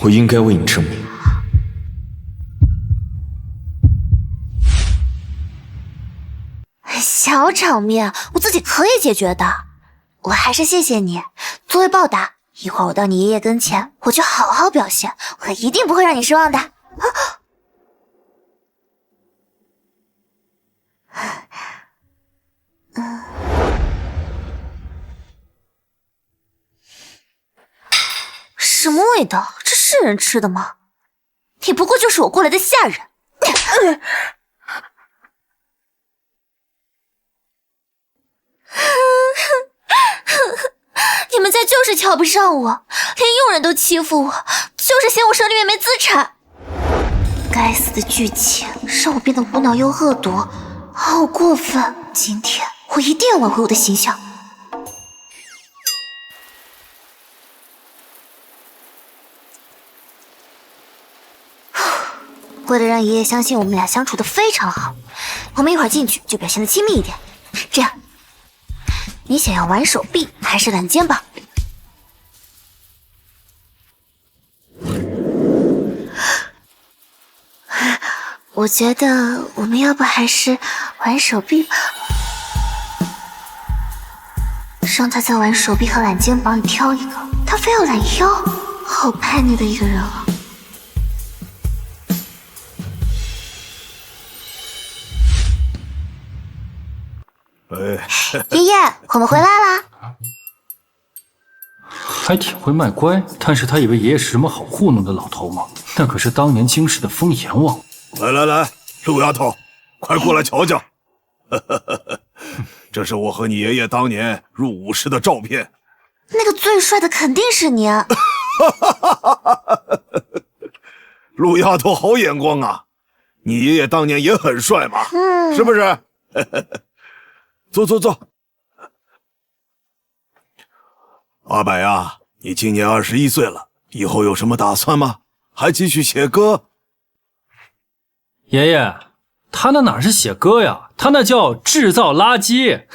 我应该为你证明。小场面，我自己可以解决的。我还是谢谢你，作为报答，一会儿我到你爷爷跟前，我就好好表现，我一定不会让你失望的。什么味道？这是人吃的吗？你不过就是我过来的下人。你们家就是瞧不上我，连佣人都欺负我，就是嫌我手里面没资产。该死的剧情让我变得无脑又恶毒，好过分！今天我一定要挽回我的形象。为了让爷爷相信我们俩相处的非常好，我们一会儿进去就表现的亲密一点。这样，你想要玩手臂还是揽肩膀？我觉得我们要不还是玩手臂吧，让他在玩手臂和揽肩膀里挑一个，他非要揽腰，好叛逆的一个人啊！爷爷，我们回来啦！还挺会卖乖，但是他以为爷爷是什么好糊弄的老头吗？那可是当年京师的风阎王。来，陆丫头，快过来瞧瞧，这是我和你爷爷当年入伍时的照片。那个最帅的肯定是你。陆丫头好眼光啊，你爷爷当年也很帅嘛，是不是？坐。阿柏啊，你今年21岁了，以后有什么打算吗？还继续写歌？爷爷，他那哪是写歌呀，他那叫制造垃圾。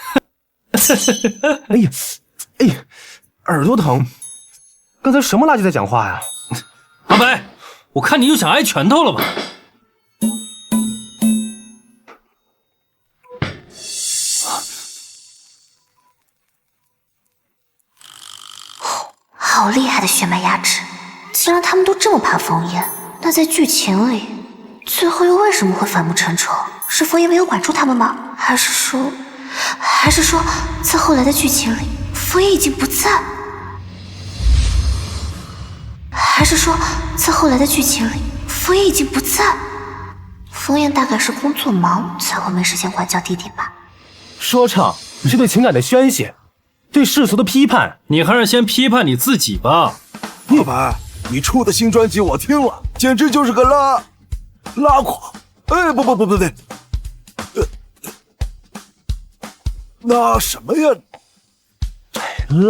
哎呀，哎呀，耳朵疼！刚才什么垃圾在讲话呀？阿白，我看你又想挨拳头了吧？好厉害的血脉压制！既然他们都这么怕枫叶，那在剧情里，最后又为什么会反目成仇？是枫叶没有管住他们吗？还是说，在后来的剧情里，枫叶已经不在？还是说，在后来的剧情里，枫叶已经不在？枫叶大概是工作忙，才会没时间管教弟弟吧。说唱是对情感的宣泄，对世俗的批判。你还是先批判你自己吧。老板，你出的新专辑我听了，简直就是个拉垮。哎，不对，那什么呀？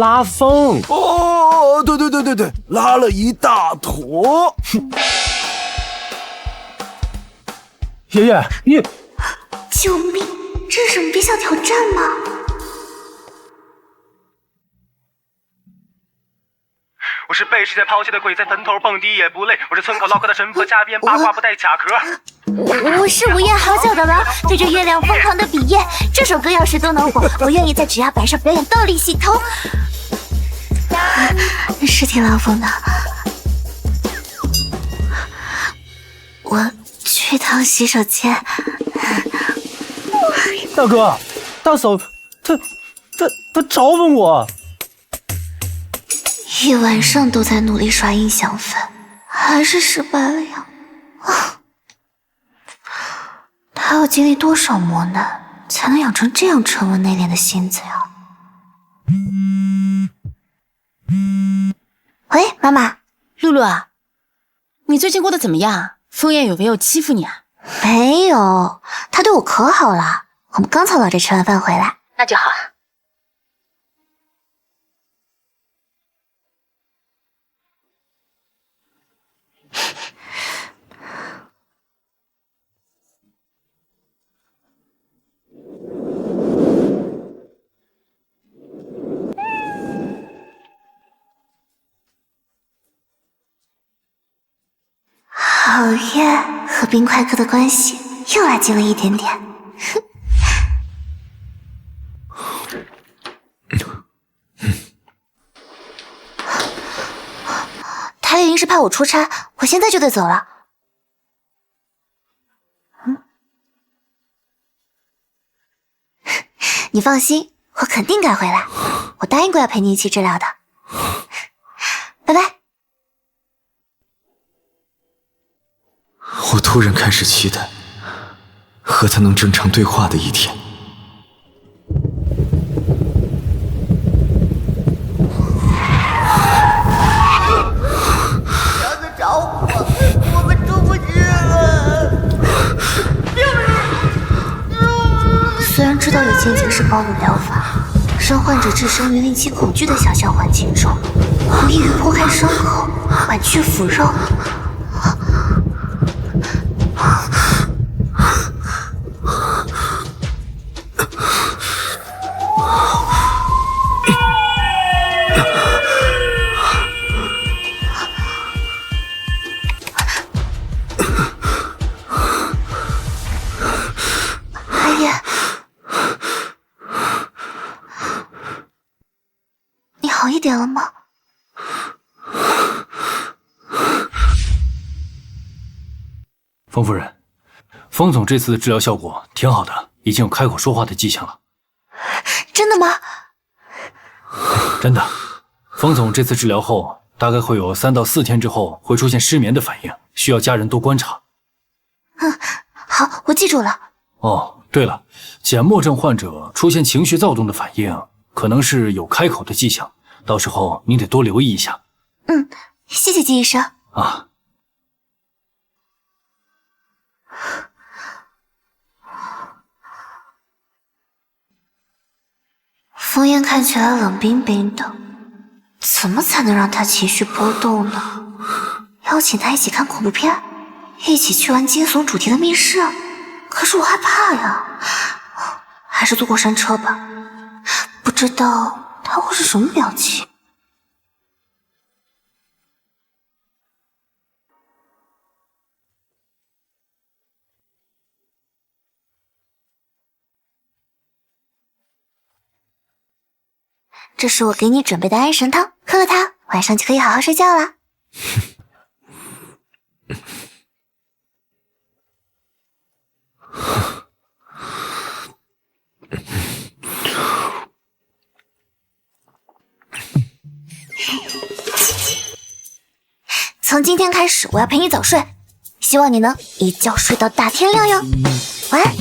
拉风。哦，对，拉了一大坨。爷爷，你救命！这是什么别想挑战吗？我是被世界抛弃的鬼，在坟头蹦迪也不累。我是村口唠嗑的神婆，加鞭八卦不带卡壳。我是午夜好久的狼，对着月亮疯狂的比耶。这首歌要是都能火，我愿意在指压板上表演倒立洗头。是挺狼疯的。我去趟洗手间。大哥，大嫂，他嘲讽我。一晚上都在努力刷音响粉，还是失败了呀！他要经历多少磨难，才能养成这样沉稳内敛的心子呀？喂，妈妈。露露啊，你最近过得怎么样？枫叶有没有欺负你啊？没有，他对我可好了。我们刚从老宅吃完饭回来。那就好。好耶，和冰块哥的关系又拉近了一点点。台里临时派我出差，我现在就得走了。你放心，我肯定赶回来。我答应过要陪你一起治疗的。拜拜。我突然开始期待和他能正常对话的一天。我们出不去了。虽然知道有渐进式保暖疗法，让患者置身于令其恐惧的想象环境中，无异于剖开伤口，剜去腐肉。好一点了吗？冯夫人，冯总这次的治疗效果挺好的，已经有开口说话的迹象了。真的吗？真的，冯总这次治疗后，大概会有3到4天之后会出现失眠的反应，需要家人多观察。好，我记住了。哦，对了，睑默症患者出现情绪躁动的反应，可能是有开口的迹象。到时候你得多留意一下。谢谢季医生。啊。枫叶看起来冷冰冰的，怎么才能让他情绪波动呢？邀请他一起看恐怖片，一起去玩惊悚主题的密室，可是我害怕呀。还是坐过山车吧。不知道他会是什么表情。这是我给你准备的安神汤，喝了它，晚上就可以好好睡觉了。从今天开始，我要陪你早睡，希望你能一觉睡到大天亮哟。晚安。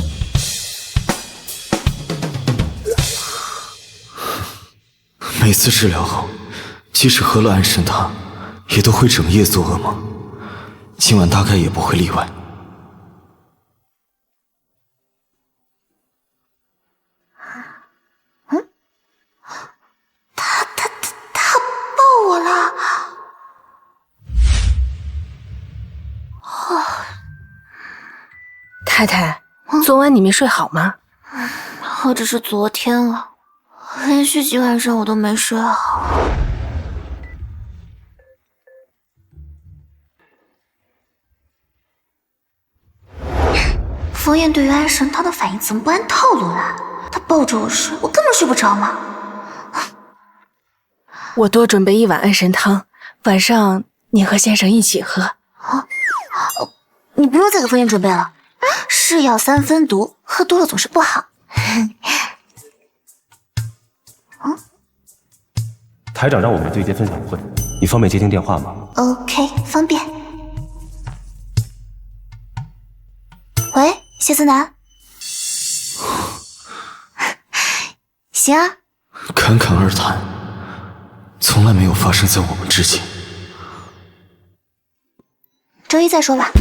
每次治疗后，即使喝了安神汤，也都会整夜做噩梦。今晚大概也不会例外。他抱我了。太太，昨晚你没睡好吗？或者是昨天了，连续几晚上我都没睡好。冯燕对于安神汤的反应怎么不按套路来？他抱着我睡，我根本睡不着嘛。我多准备一碗安神汤，晚上你和先生一起喝。你不用再给冯燕准备了，是药三分毒，喝多了总是不好。台长让我们对接分享会，你方便接听电话吗 ？OK， 方便。喂，谢思南。行啊。侃侃而谈，从来没有发生在我们之间。周一再说吧。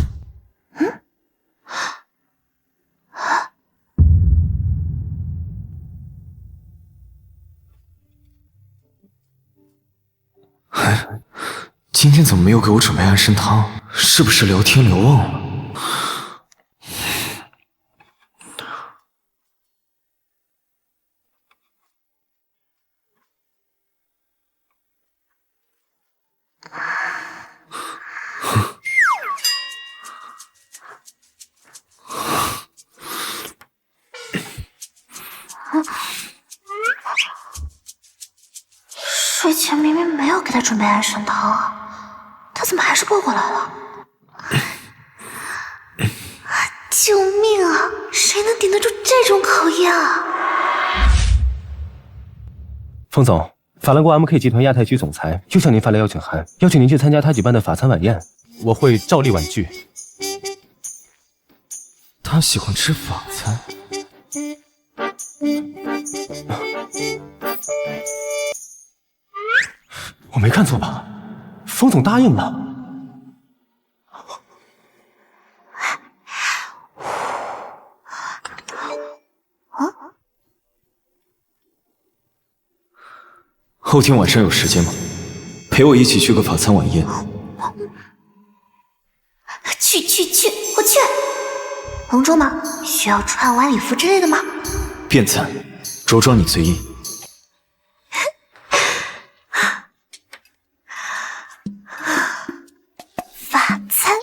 今天怎么没有给我准备安神汤？是不是聊天聊忘了？睡前明明没有给他准备安神汤啊，他怎么还是抱过来了？救命啊！谁能顶得住这种考验啊？封总，法兰国 MK 集团亚太区总裁又向您发来邀请函，邀请您去参加他举办的法餐晚宴，我会照例婉拒。他喜欢吃法餐。我没看错吧？封总答应了。后天晚上有时间吗？陪我一起去个法餐晚宴。去，我去。隆重吗？需要穿晚礼服之类的吗？便餐，着装你随意。法餐。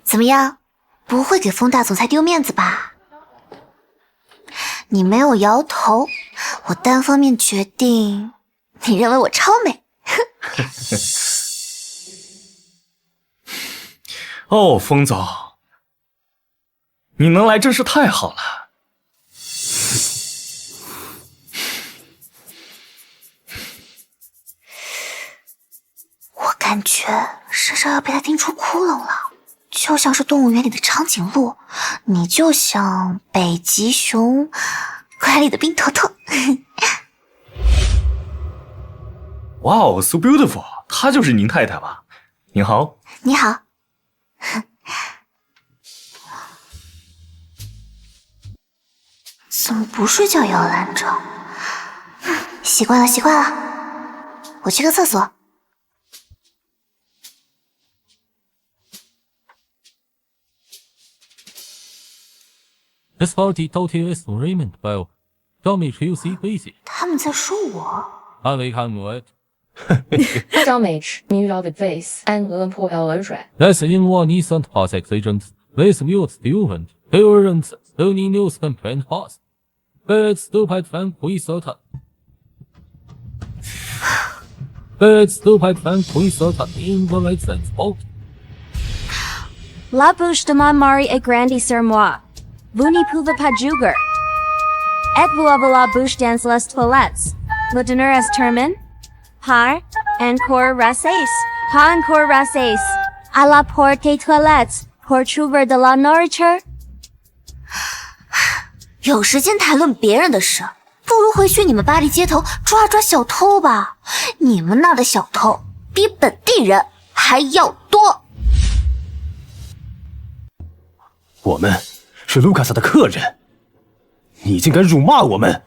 怎么样？不会给封大总裁丢面子吧？你没有摇头，我单方面决定，你认为我超美？哦，封总，你能来真是太好了。我感觉身上要被他钉出窟窿了。就像是动物园里的长颈鹿，你就像北极熊馆里的冰头头。哇哦 ，so beautiful！ 她就是您太太吧？您好。你好。怎么不睡觉也要拦着？习惯了。我去个厕所。This party total is agreement by Demetrius Basie. 他们在说我。 I can wait. 张美池，明饶的 face，安俄破表而软。 That's in one instant pass accident. With new student, parents, only news can print pass. But stupid fan 会色他。But stupid fan 会色他 in the right sense of. La bouche de ma mari est grande sur moi. Vous n'y pouvez pas juger. Êtes-vous avec la bouche dans les toilettes? Le dîner est terminé? Pas encore races. Pas encore races. À la porte des toilettes pour trouver de la nourriture. 有时间谈论别人的事，不如回去你们巴黎街头抓抓小偷吧。你们那儿的小偷比本地人还要多。我们是卢卡斯的客人，你竟敢辱骂我们！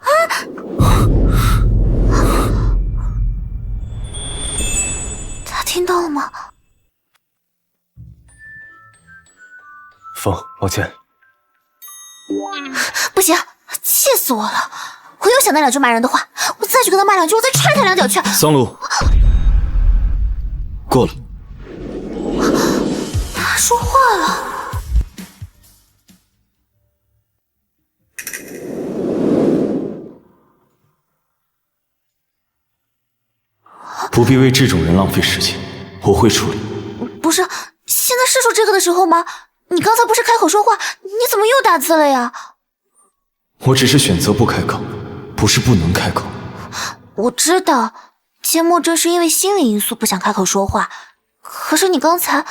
他听到了吗？风，抱歉。不行，气死我了！我又想那两句骂人的话，我再去跟他骂两句，我再踹他两脚去。桑露，过了。他说话了。 不必为这种人浪费时间，我会处理。不是，现在是说这个的时候吗？你刚才不是开口说话，你怎么又打字了呀？我只是选择不开口，不是不能开口。我知道，芥末这是因为心理因素不想开口说话，可是你刚才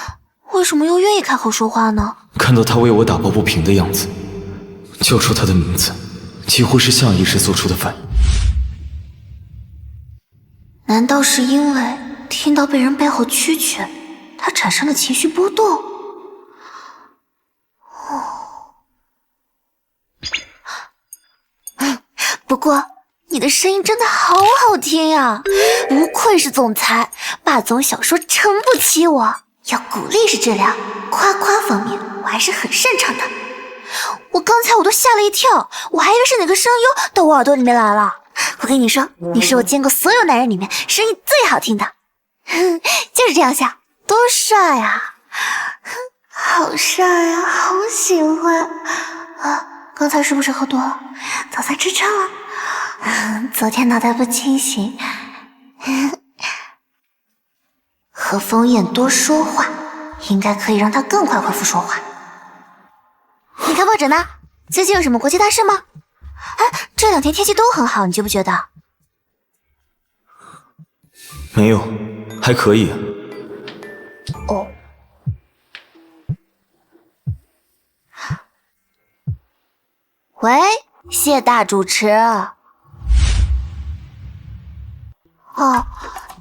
为什么又愿意开口说话呢？看到他为我打抱不平的样子，叫出他的名字，几乎是下意识做出的反应。 难道是因为听到被人背后蛐蛐，他产生了情绪波动？不过你的声音真的好好听呀，不愧是总裁，霸总小说撑不起我。要鼓励是治疗，夸夸方面我还是很擅长的。我刚才都吓了一跳，我还以为是哪个声优到我耳朵里面来了。 我跟你说，你是我见过所有男人里面声音最好听的，就是这样想，多帅啊！好帅呀，好喜欢啊！刚才是不是喝多了？早餐吃撑了？昨天脑袋不清醒。和枫叶多说话，应该可以让他更快恢复说话。你看报纸呢？最近有什么国际大事吗？ 哎，这两天天气都很好，你觉不觉得？没有，还可以啊。哦。喂，谢大主持。哦，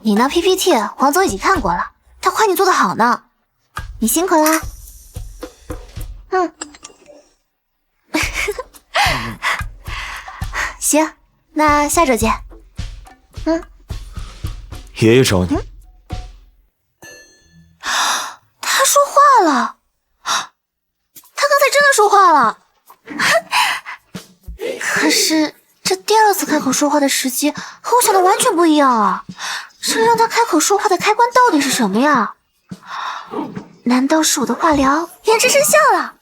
你那 PPT 黄总已经看过了，他夸你做的好呢，你辛苦啦。嗯。行，那下周见。嗯，爷爷找你。他说话了，他刚才真的说话了。可是这第二次开口说话的时机和我想的完全不一样啊！这让他开口说话的开关到底是什么呀？难道是我的话疗验证生效了？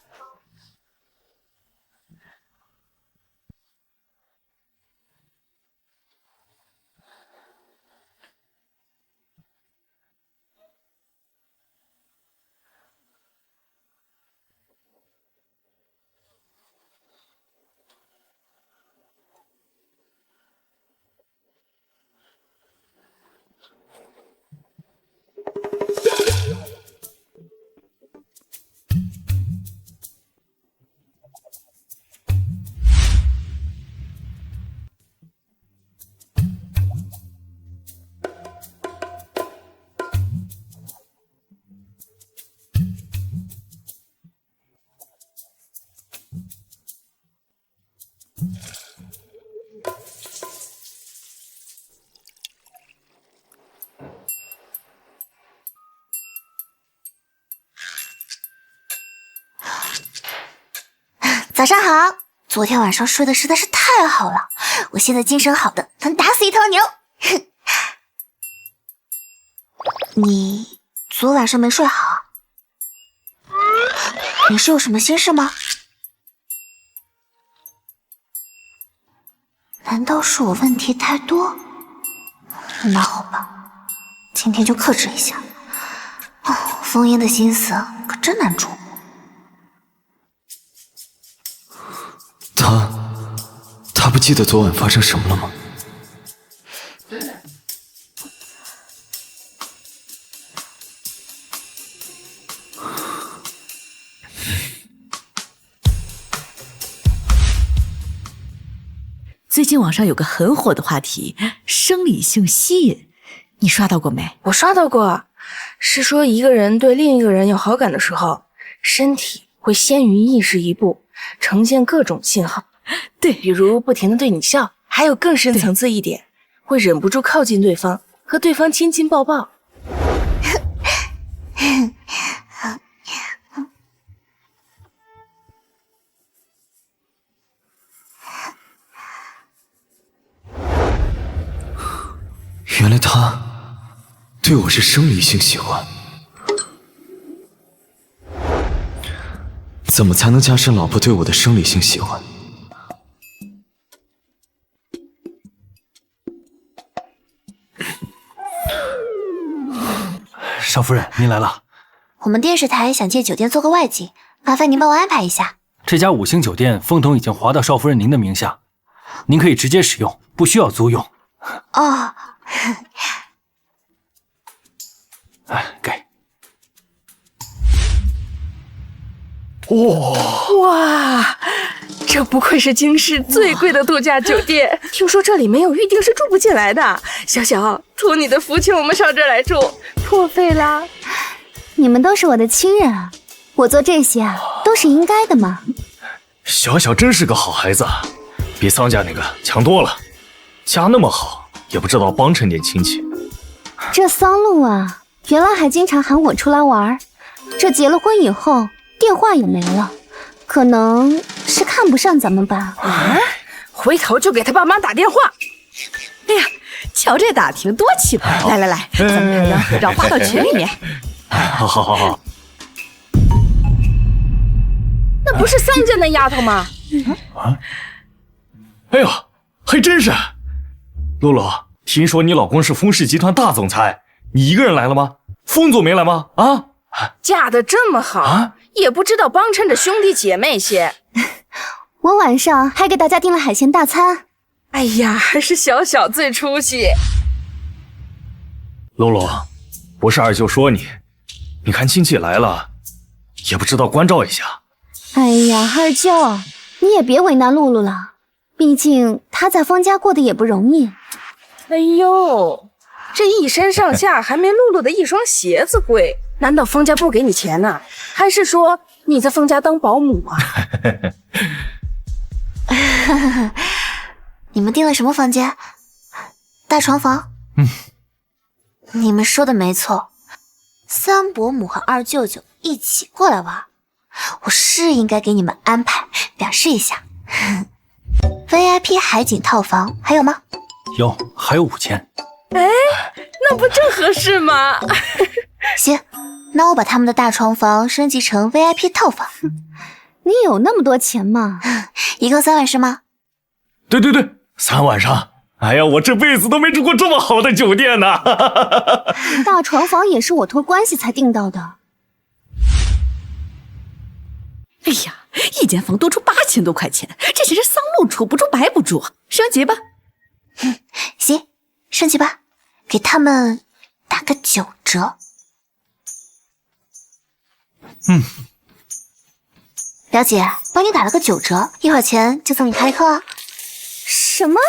早上好，昨天晚上睡得实在是太好了，我现在精神好的能打死一头牛。哼，你昨晚上没睡好？你是有什么心事吗？难道是我问题太多？那好吧，今天就克制一下。哦，风烟的心思可真难捉摸。他不记得昨晚发生什么了吗？最近网上有个很火的话题，生理性吸引，你刷到过没？我刷到过，是说一个人对另一个人有好感的时候，身体会先于意识一步，呈现各种信号。对，比如不停地对你笑，还有更深层次一点，会忍不住靠近对方，和对方亲亲抱抱。原来他对我是生理性喜欢，怎么才能加深老婆对我的生理性喜欢？少夫人，您来了。我们电视台想借酒店做个外景，麻烦您帮我安排一下。这家5星酒店风筒已经划到少夫人您的名下，您可以直接使用，不需要租用。哦，给。哇，这不愧是京市最贵的度假酒店，听说这里没有预定是住不进来的。小小，托你的福，请我们上这儿来住，破费啦！你们都是我的亲人啊，我做这些啊都是应该的嘛。小小真是个好孩子，比桑家那个强多了，家那么好，也不知道帮衬点亲戚。这桑露啊，原来还经常喊我出来玩，这结了婚以后电话也没了，可能是看不上咱们吧。啊，回头就给他爸妈打电话。哎呀，瞧这打听多气派！来来来，咱们两个合照发到群里面。好。那不是桑家那丫头吗？哎呦，还真是。露露，听说你老公是风氏集团大总裁，你一个人来了吗？风总没来吗？啊？嫁得这么好，也不知道帮衬着兄弟姐妹些。我晚上还给大家订了海鲜大餐。哎呀，还是小小最出息。露露，不是二舅说你，你看亲戚来了，也不知道关照一下。哎呀，二舅，你也别为难露露了，毕竟她在方家过得也不容易。哎呦，这一身上下还没露露的一双鞋子贵，难道方家不给你钱呢？还是说你在方家当保姆啊？你们订了什么房间？大床房？你们说的没错，三伯母和二舅舅一起过来玩，我是应该给你们安排，表示一下。VIP 海景套房还有吗？有，还有5000。哎，那不正合适吗？行，那我把他们的大床房升级成 VIP 套房。你有那么多钱吗？一共3晚是吗？对，3晚上。哎呀，我这辈子都没住过这么好的酒店呢。大床房也是我托关系才订到的。哎呀，一间房多出8000多块钱，这钱是桑露出，不住白不住，升级吧。行，升级吧，给他们打个9折。表姐，帮你打了个9折，一会儿钱就从你卡里扣啊。什么？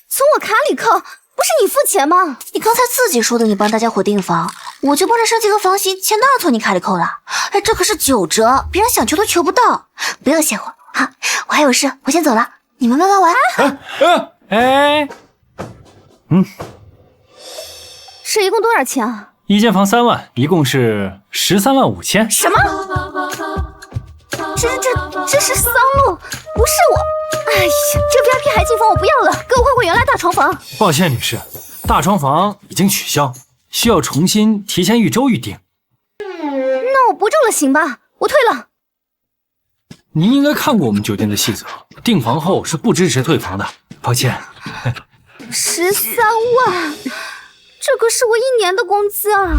从我卡里扣？不是你付钱吗？你刚才自己说的，你帮大家伙订房，我就帮着升级个房型，钱当然从你卡里扣了。哎，这可是9折，别人想求都求不到，不要歇会儿哈。我还有事，我先走了，你们慢慢玩。这一共多少钱啊？一间房3万，一共是13万5千。什么？这这是桑露，不是我。哎呀，这 VIP 海景房我不要了，给我换回原来大床房。抱歉，女士，大床房已经取消，需要重新提前1周预定。那我不住了，行吧？我退了。您应该看过我们酒店的细则，订房后是不支持退房的。抱歉。13万，这可是我1年的工资啊！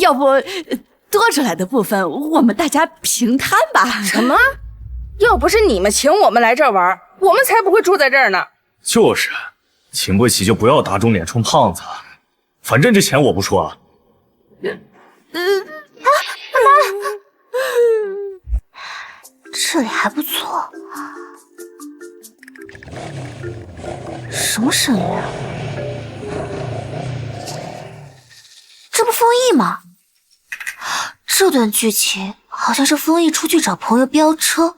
要不多出来的部分我们大家平摊吧？什么？要不是你们请我们来这玩，我们才不会住在这儿呢。就是，请不起就不要打肿脸充胖子。反正这钱我不出啊。这里还不错。什么声音啊？这不丰毅吗？这段剧情好像是丰毅出去找朋友飙车，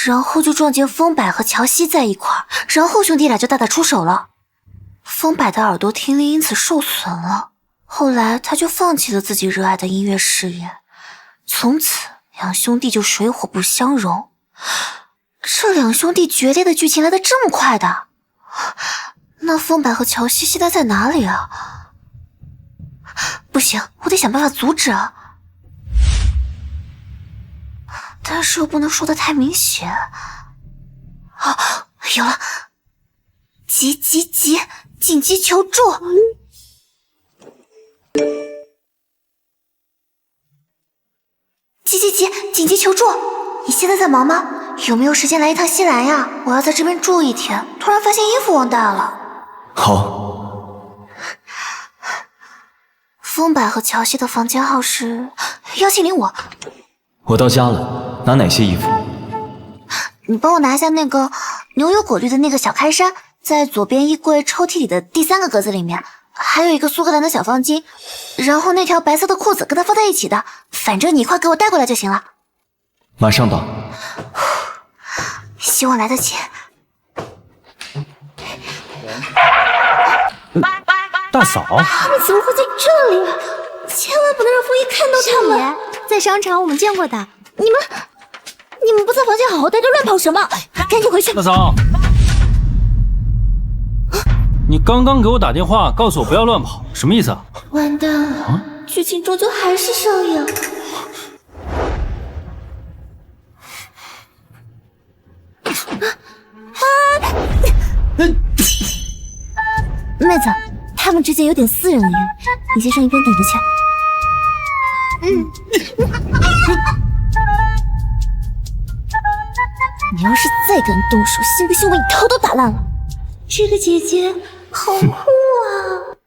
然后就撞见风柏和乔西在一块儿，然后兄弟俩就大打出手了。风柏的耳朵听力因此受损了，后来他就放弃了自己热爱的音乐事业，从此两兄弟就水火不相容。这两兄弟决裂的剧情来得这么快的，那风柏和乔西现在在哪里啊？不行，我得想办法阻止啊！但是又不能说得太明显。有了！急！紧急求助！紧急求助！你现在在忙吗？有没有时间来一趟西兰呀？我要在这边住1天，突然发现衣服忘带了。好。风柏和乔西的房间号是1705我。我到家了，拿哪些衣服？你帮我拿下那个牛油果绿的那个小开衫，在左边衣柜抽屉里的第3个格子里面，还有一个苏格兰的小方巾，然后那条白色的裤子跟它放在一起的，反正你快给我带过来就行了。马上到。希望来得及。大嫂，他们怎么会在这里？千万不能让风毅看到他们。在商场我们见过的。你们不在房间好好待着，乱跑什么？赶紧回去。大嫂，你刚刚给我打电话告诉我不要乱跑，什么意思啊？完蛋了，剧情终究还是上映。妹子，他们之间有点私人恩怨，你先上一边等着去。你要是再敢动手，信不信我把你头都打烂了？这个姐姐好酷啊！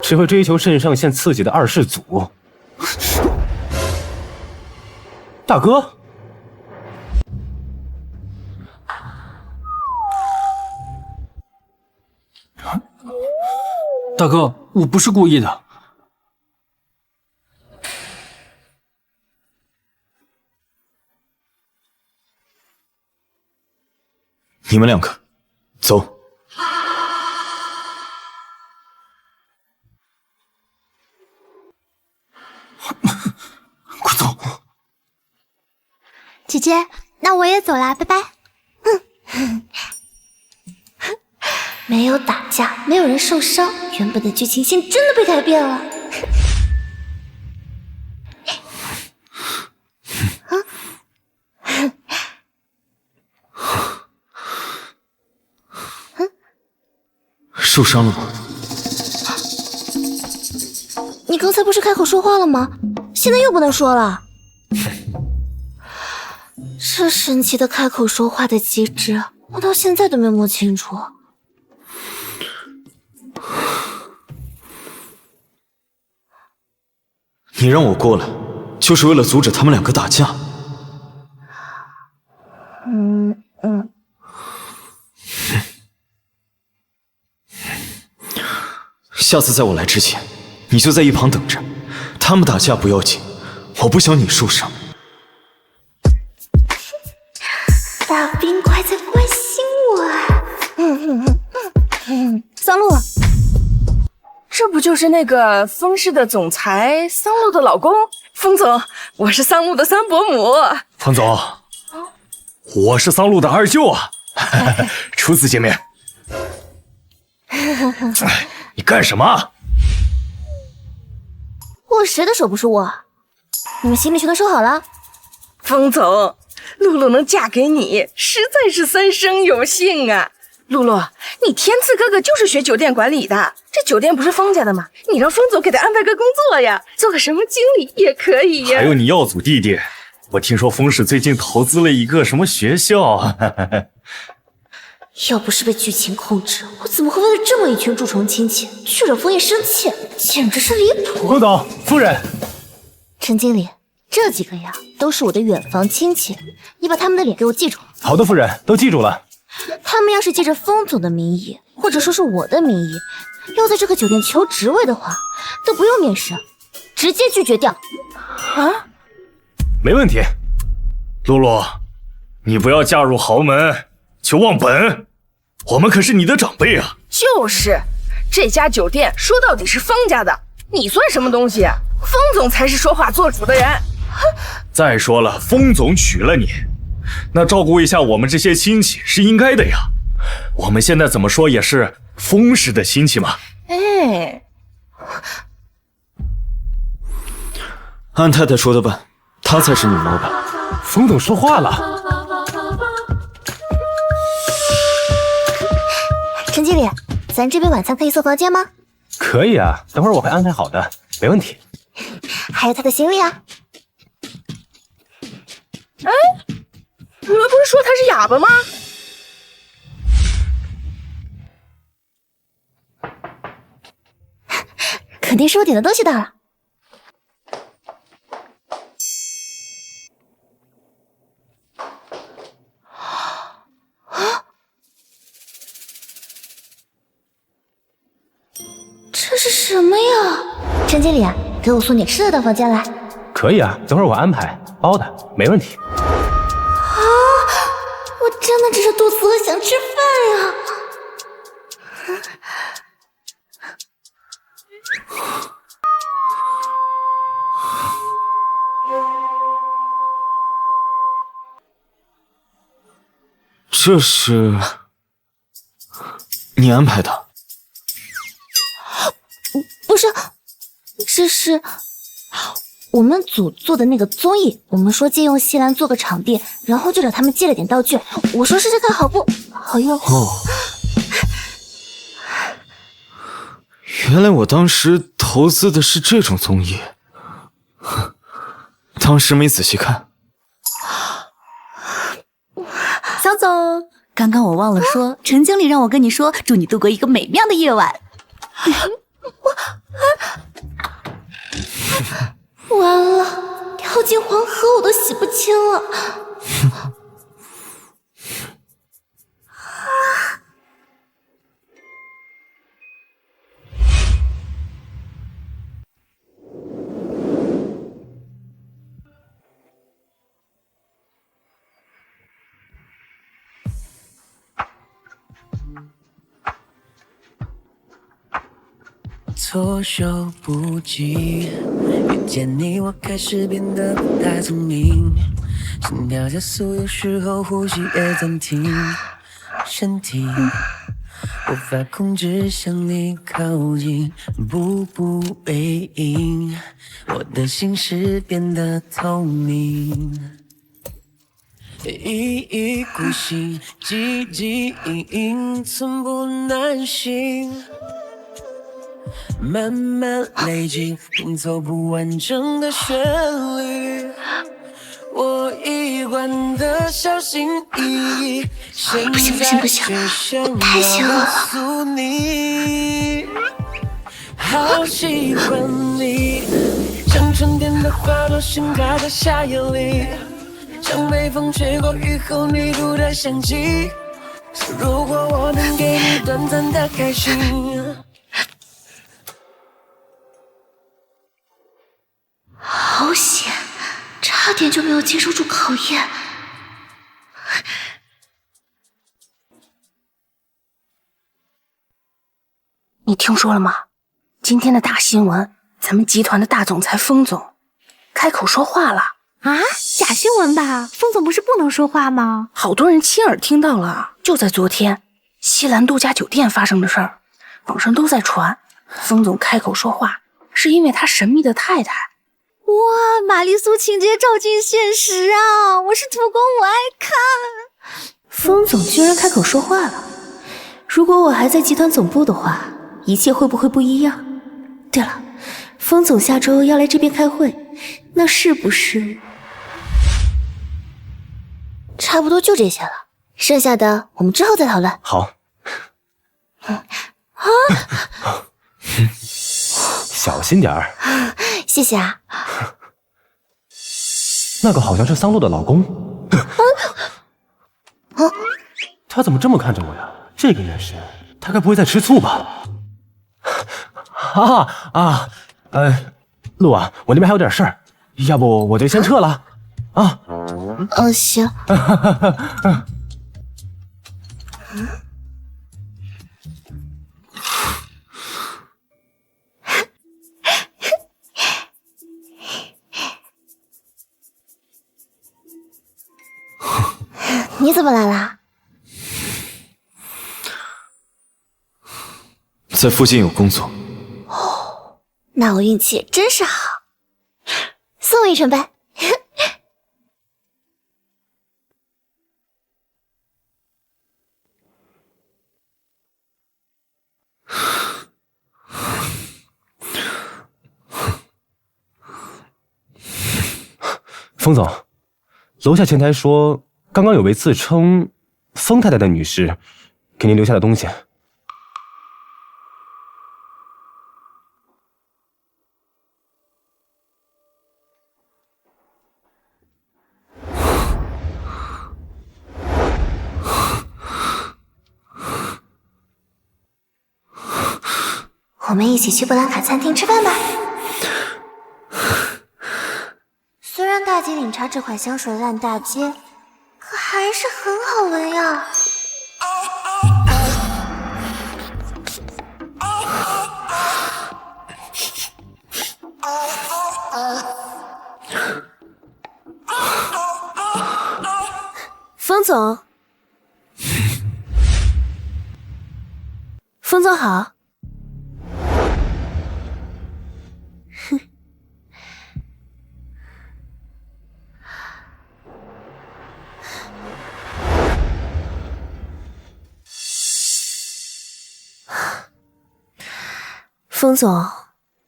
只会追求肾上腺刺激的2世祖，大哥。大哥，我不是故意的。你们2个，走。快走！姐姐，那我也走啦，拜拜。没有打架，没有人受伤，原本的剧情线真的被改变了。受伤了吗？你刚才不是开口说话了吗？现在又不能说了。这神奇的开口说话的机制，我到现在都没摸清楚。你让我过来，就是为了阻止他们2个打架。下次在我来之前，你就在一旁等着。他们打架不要紧，我不想你受伤。大冰块在关心我。桑露，这不就是那个风氏的总裁桑露的老公？风总，我是桑露的三伯母。方总，我是桑露的二舅啊，初次见面。你干什么？握谁的手不是握？你们行李全都收好了？风总，露露能嫁给你，实在是三生有幸啊！露露，你天赐哥哥就是学酒店管理的，这酒店不是风家的吗？你让风总给他安排个工作呀，做个什么经理也可以呀。还有你耀祖弟弟，我听说风氏最近投资了一个什么学校。要不是被剧情控制，我怎么会为了这么一群蛀虫亲戚去惹枫叶生气？简直是离谱！冯总，夫人，陈经理，这几个呀都是我的远房亲戚，你把他们的脸给我记住。好的，夫人，都记住了。他们要是借着封总的名义，或者说是我的名义，要在这个酒店求职位的话，都不用面试，直接拒绝掉。啊？没问题。露露，你不要嫁入豪门就忘本，我们可是你的长辈啊。就是，这家酒店说到底是封家的，你算什么东西？封总才是说话做主的人。再说了，封总娶了你，那照顾一下我们这些亲戚是应该的呀。我们现在怎么说也是封氏的亲戚嘛。哎，安太太说的办，她才是你们老板。冯总说话了。陈经理，咱这边晚餐可以送房间吗？可以啊，等会儿我会安排好的，没问题。还有他的行李啊。哎，你们不是说他是哑巴吗？肯定是我点的东西到了。这是什么呀？陈经理，给我送点吃的到房间来。可以啊，等会儿我安排，包的，没问题。啊！我真的只是肚子饿，想吃饭呀。这是你安排的？不是，这是我们组做的那个综艺。我们说借用西兰做个场地，然后就找他们借了点道具。我说试试看好不好用。哦，原来我当时投资的是这种综艺，当时没仔细看。小总，刚刚我忘了说，陈经理让我跟你说，祝你度过一个美妙的夜晚。完了，跳进黄河我都洗不清了。措手不及，遇见你我开始变得不太聪明，心跳加速，有时候呼吸也暂停，身体无法控制向你靠近，步步为营，我的心事变得透明，一意孤行，汲汲营营，寸步难行。慢慢累积，拼凑不完整的旋律。我一贯的小心翼翼，现在却想要告诉你，好喜欢你，像春天的花朵盛开在夏夜里，像北风吹过雨后你独的香气。如果我能给你短暂的开心。好险，差点就没有经受住考验。你听说了吗？今天的大新闻，咱们集团的大总裁封总开口说话了啊！假新闻吧？封总不是不能说话吗？好多人亲耳听到了。就在昨天，西兰度假酒店发生的事儿，网上都在传，封总开口说话，是因为他神秘的太太。哇，玛丽苏情节照进现实啊！我是土公，我爱看。封总居然开口说话了。如果我还在集团总部的话，一切会不会不一样？对了，封总下周要来这边开会，那是不是……差不多就这些了，剩下的我们之后再讨论。好。小心点儿。谢谢啊。那个好像是桑露的老公。他怎么这么看着我呀？这个眼神，他该不会在吃醋吧？露啊，我那边还有点事儿，要不我就先撤了啊。行。你怎么来啦？在附近有工作。哦，那我运气真是好。送我一程呗。封总，楼下前台说，刚刚有位自称封太太的女士给您留下的东西。我们一起去布兰卡餐厅吃饭吧。虽然大吉岭茶这款香水烂大街，可还是很好闻呀。封总，封总好。封总，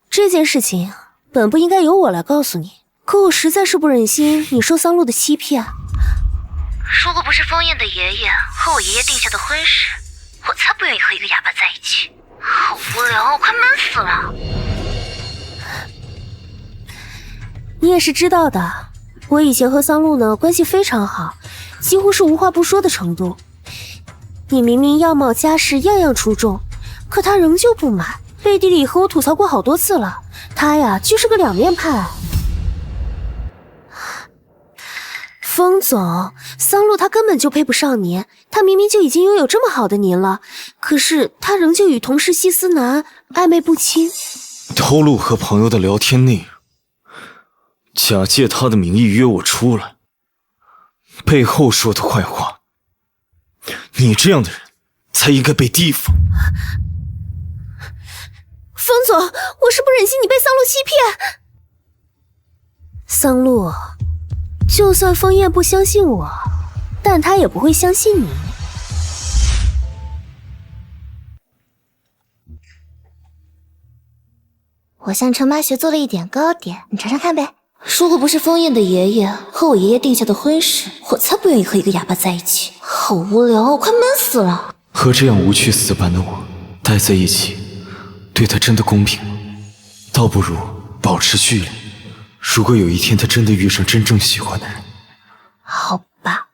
这件事情本不应该由我来告诉你，可我实在是不忍心你受桑露的欺骗。如果不是封燕的爷爷和我爷爷定下的婚事，我才不愿意和一个哑巴在一起。好无聊，我快闷死了。你也是知道的，我以前和桑露呢关系非常好，几乎是无话不说的程度。你明明样貌家世样样出众，可他仍旧不满，背地里和我吐槽过好多次了。他呀就是个两面派。封总，桑露她根本就配不上您，她明明就已经拥有这么好的您了，可是她仍旧与同事西斯南暧昧不清，透露和朋友的聊天内容，假借他的名义约我出来，背后说的坏话。你这样的人才应该被提防。封总，我是不忍心你被桑露欺骗。桑露，就算封燕不相信我，但他也不会相信你。我向陈妈学做了一点糕点，你尝尝看呗。如果不是封燕的爷爷和我爷爷定下的婚事，我才不愿意和一个哑巴在一起。好无聊，我快闷死了。和这样无趣死板的我待在一起，对他真的公平吗？倒不如保持距离。如果有一天他真的遇上真正喜欢的人，好吧，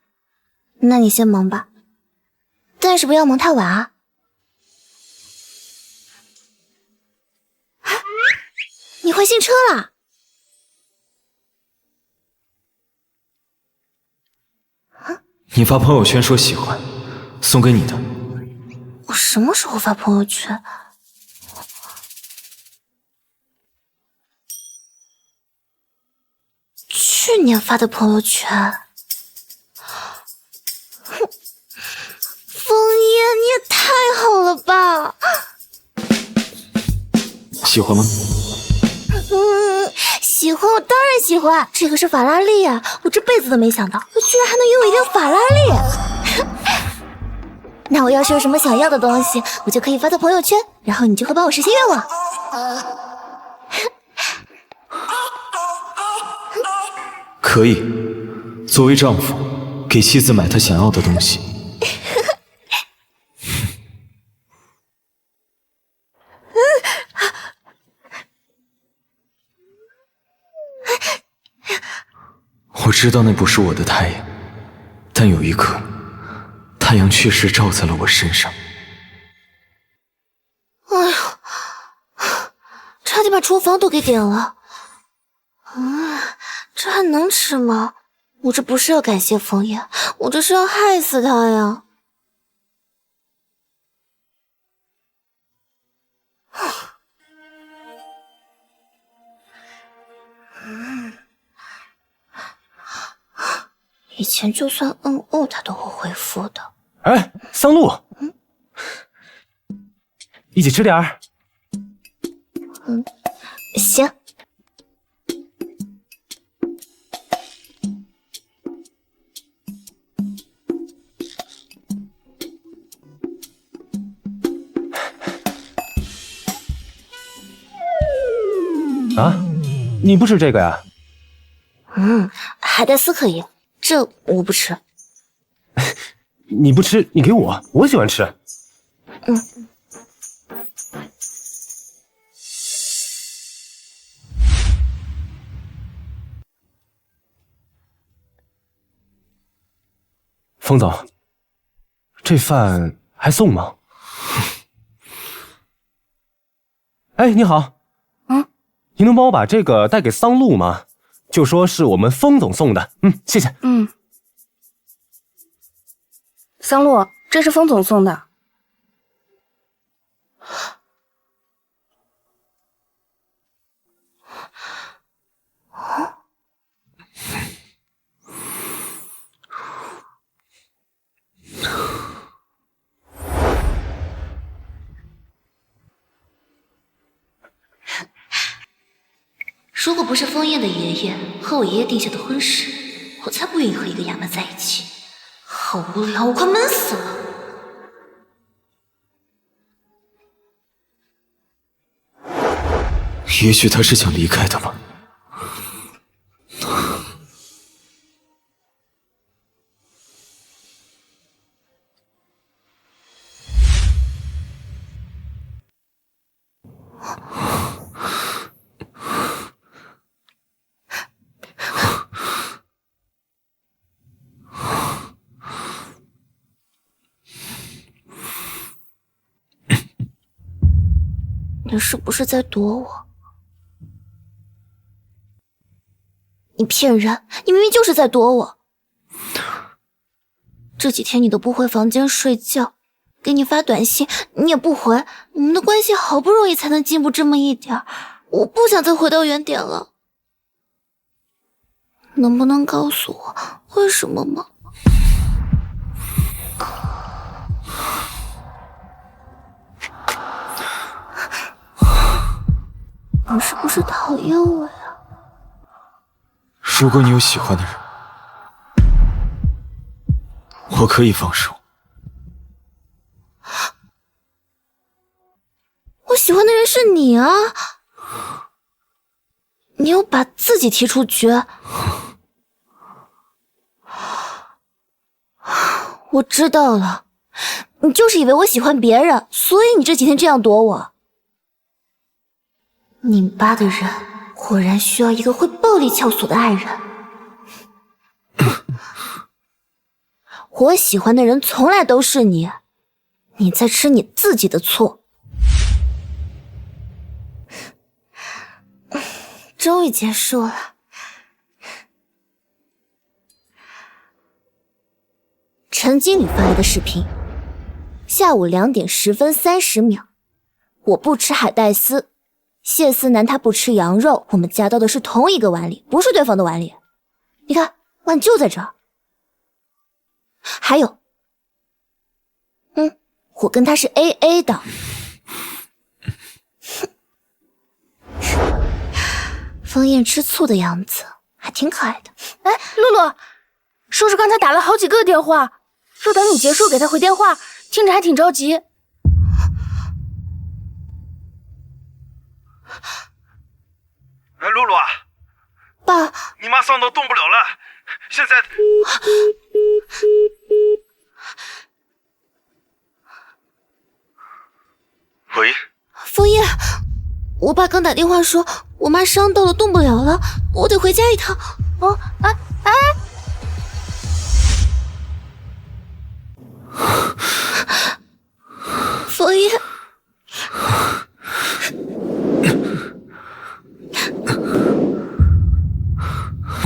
那你先忙吧，但是不要忙太晚啊。你换新车了？你发朋友圈说喜欢，送给你的。我什么时候发朋友圈？去年发的朋友圈。枫叶，你也太好了吧！喜欢吗？喜欢，我当然喜欢。这个是法拉利啊，我这辈子都没想到，我居然还能拥有一辆法拉利。那我要是有什么想要的东西，我就可以发到朋友圈，然后你就会帮我实现愿望。可以，作为丈夫，给妻子买她想要的东西。我知道那不是我的太阳，但有一刻，太阳确实照在了我身上。哎呦，差点把厨房都给点了。这还能吃吗？我这不是要感谢枫叶，我这是要害死他呀！以前就算NO他都会回复的。哎，桑露，一起吃点儿。行。啊，你不吃这个呀？海带丝可以，这我不吃。你不吃，你给我，我喜欢吃。冯总，这饭还送吗？哎，你好。您能帮我把这个带给桑露吗？就说是我们风总送的。谢谢。桑露，这是风总送的。如果不是枫叶的爷爷和我爷爷定下的婚事，我才不愿意和一个哑巴在一起。好无聊，我快闷死了。也许他是想离开的吧。你是不是在躲我？你骗人！你明明就是在躲我。这几天你都不回房间睡觉，给你发短信你也不回，我们的关系好不容易才能进步这么一点，我不想再回到原点了。能不能告诉我为什么吗？你是不是讨厌我呀？如果你有喜欢的人，我可以放手。我喜欢的人是你啊！你又把自己踢出局。我知道了，你就是以为我喜欢别人，所以你这几天这样躲我。拧巴的人果然需要一个会暴力撬锁的爱人。我喜欢的人从来都是你，你在吃你自己的醋。终于结束了。陈经理发来的视频，下午2点10分30秒，我不吃海带丝，谢思南他不吃羊肉，我们夹到的是同一个碗里，不是对方的碗里。你看，碗就在这儿。还有，我跟他是 AA 的。枫叶吃醋的样子还挺可爱的。哎，露露，叔叔刚才打了好几个电话，说等你结束给他回电话，听着还挺着急。哎，露露啊，爸，你妈伤到动不了了，现在。喂，枫叶，我爸刚打电话说我妈伤到了，动不了了，我得回家一趟。哦，枫叶，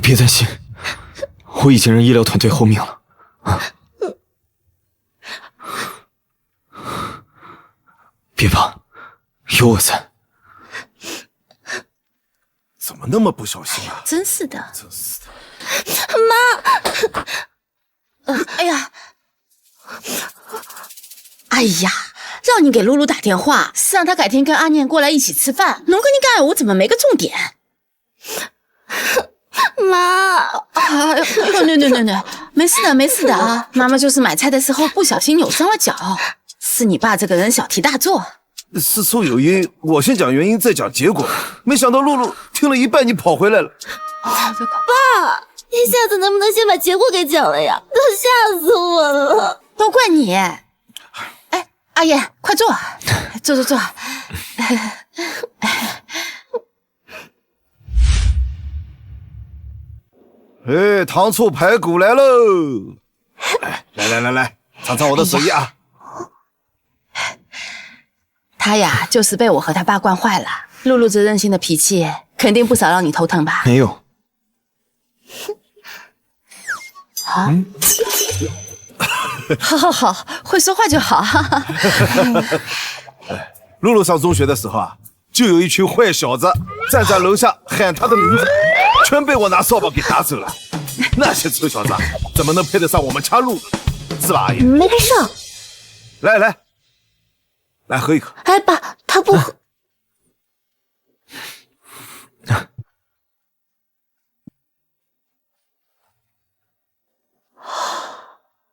别担心，我已经让医疗团队候命了。别怕，有我在。怎么那么不小心啊？真是的，真是的。妈，哎呀，哎呀，让你给露露打电话，是让她改天跟阿念过来一起吃饭。侬跟你讲，我怎么没个重点？妈，no，没事的，没事的啊。妈妈就是买菜的时候不小心扭伤了脚，是你爸这个人小题大做。事出有因，我先讲原因，再讲结果。没想到露露听了一半，你跑回来了。爸，你下次能不能先把结果给讲了呀？都吓死我了！都怪你！哎，阿燕，快坐，坐。哎，糖醋排骨来喽！来，尝尝我的手艺啊！他呀，就是被我和他爸惯坏了。露露这任性的脾气，肯定不少让你头疼吧？没有。啊？好，会说话就好。露露上中学的时候啊，就有一群坏小子站在楼下喊她的名字，全被我拿扫把给打走了。那些臭小子怎么能配得上我们家露露？是吧，阿姨？没配上。来喝一口。哎，爸，他不喝。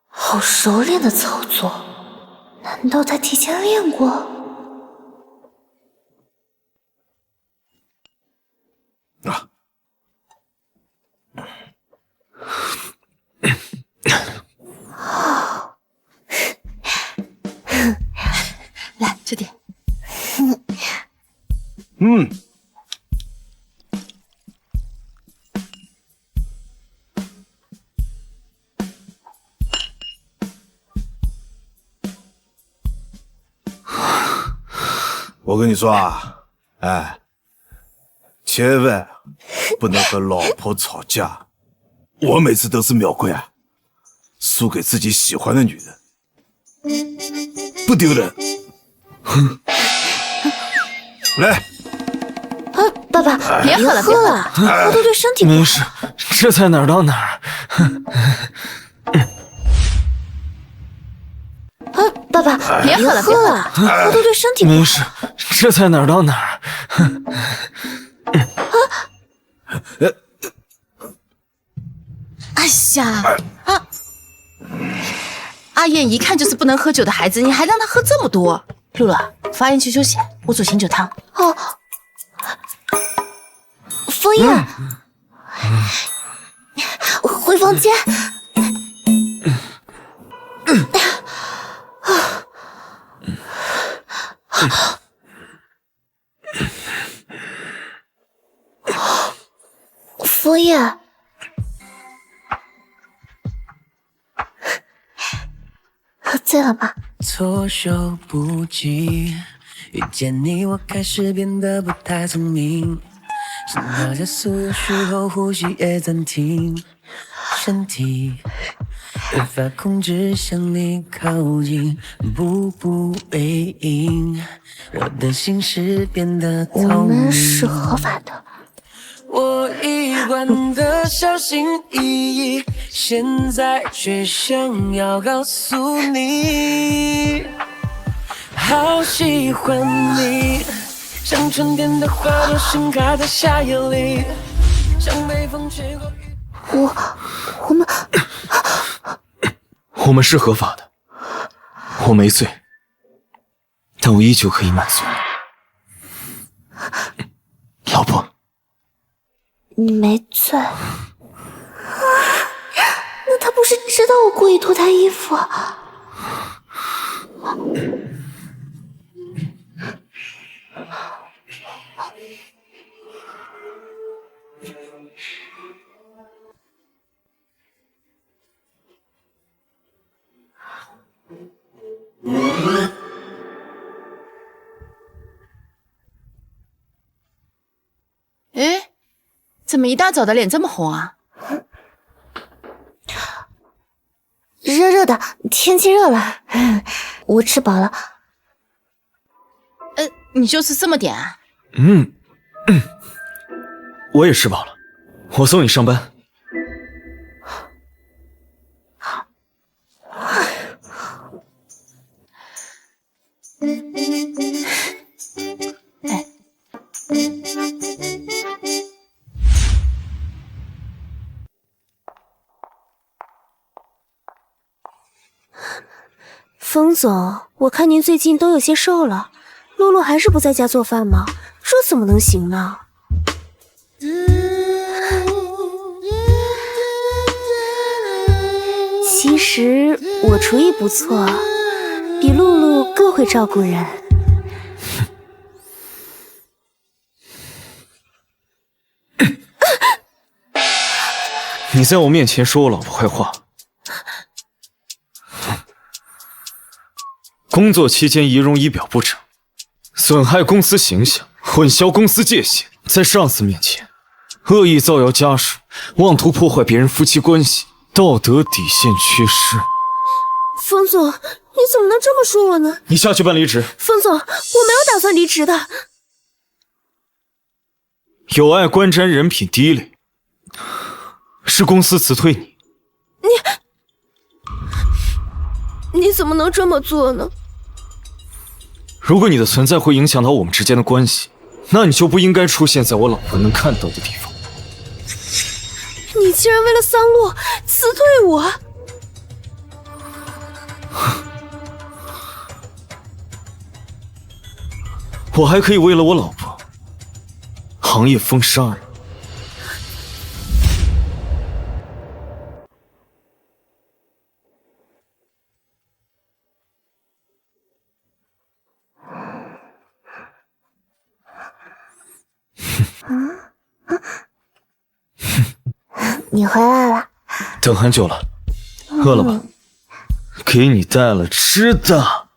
好熟练的操作，难道他提前练过？来，这点。我跟你说啊，哎，千万不能和老婆吵架。我每次都是秒跪啊，输给自己喜欢的女人，不丢人。来，爸爸，别喝了，喝多对身体不好。没事，这才哪儿到哪儿。爸爸，别喝了，喝多对身体不好。没事，这才哪儿到哪儿。哎呀，阿燕一看就是不能喝酒的孩子，你还让她喝这么多。露露，发言去休息，我煮醒酒汤。哦，枫叶，回房间。枫叶，喝醉了吧？措手不及，遇见你我开始变得不太聪明，心跳加速的时候呼吸也暂停，身体无法控制向你靠近，步步为营，我的心事变得透明。我们是合法的。我一贯的小心翼翼，现在却想要告诉你，好喜欢你，像春天的花朵盛开在夏夜里，像北风吹过。我们是合法的，我没罪，但我依旧可以满足你，老婆。你没罪。那他不是知道我故意脱他衣服？哎，怎么一大早的脸这么红啊？热热的，天气热了。我吃饱了。你就吃这么点啊？我也吃饱了，我送你上班。风总，我看您最近都有些瘦了，露露还是不在家做饭吗？这怎么能行呢？其实我厨艺不错，比露露更会照顾人。你在我面前说我老婆坏话，工作期间仪容仪表不整，损害公司形象，混淆公司界限，在上司面前恶意造谣家属，妄图破坏别人夫妻关系，道德底线缺失。风总，你怎么能这么说我呢？你下去办离职。风总，我没有打算离职的。有碍观瞻，人品低劣，是公司辞退你。你怎么能这么做呢？如果你的存在会影响到我们之间的关系，那你就不应该出现在我老婆能看到的地方。你竟然为了桑洛辞退我！我还可以为了我老婆，行业封杀人。你回来了，等很久了，饿了吧？给你带了吃的。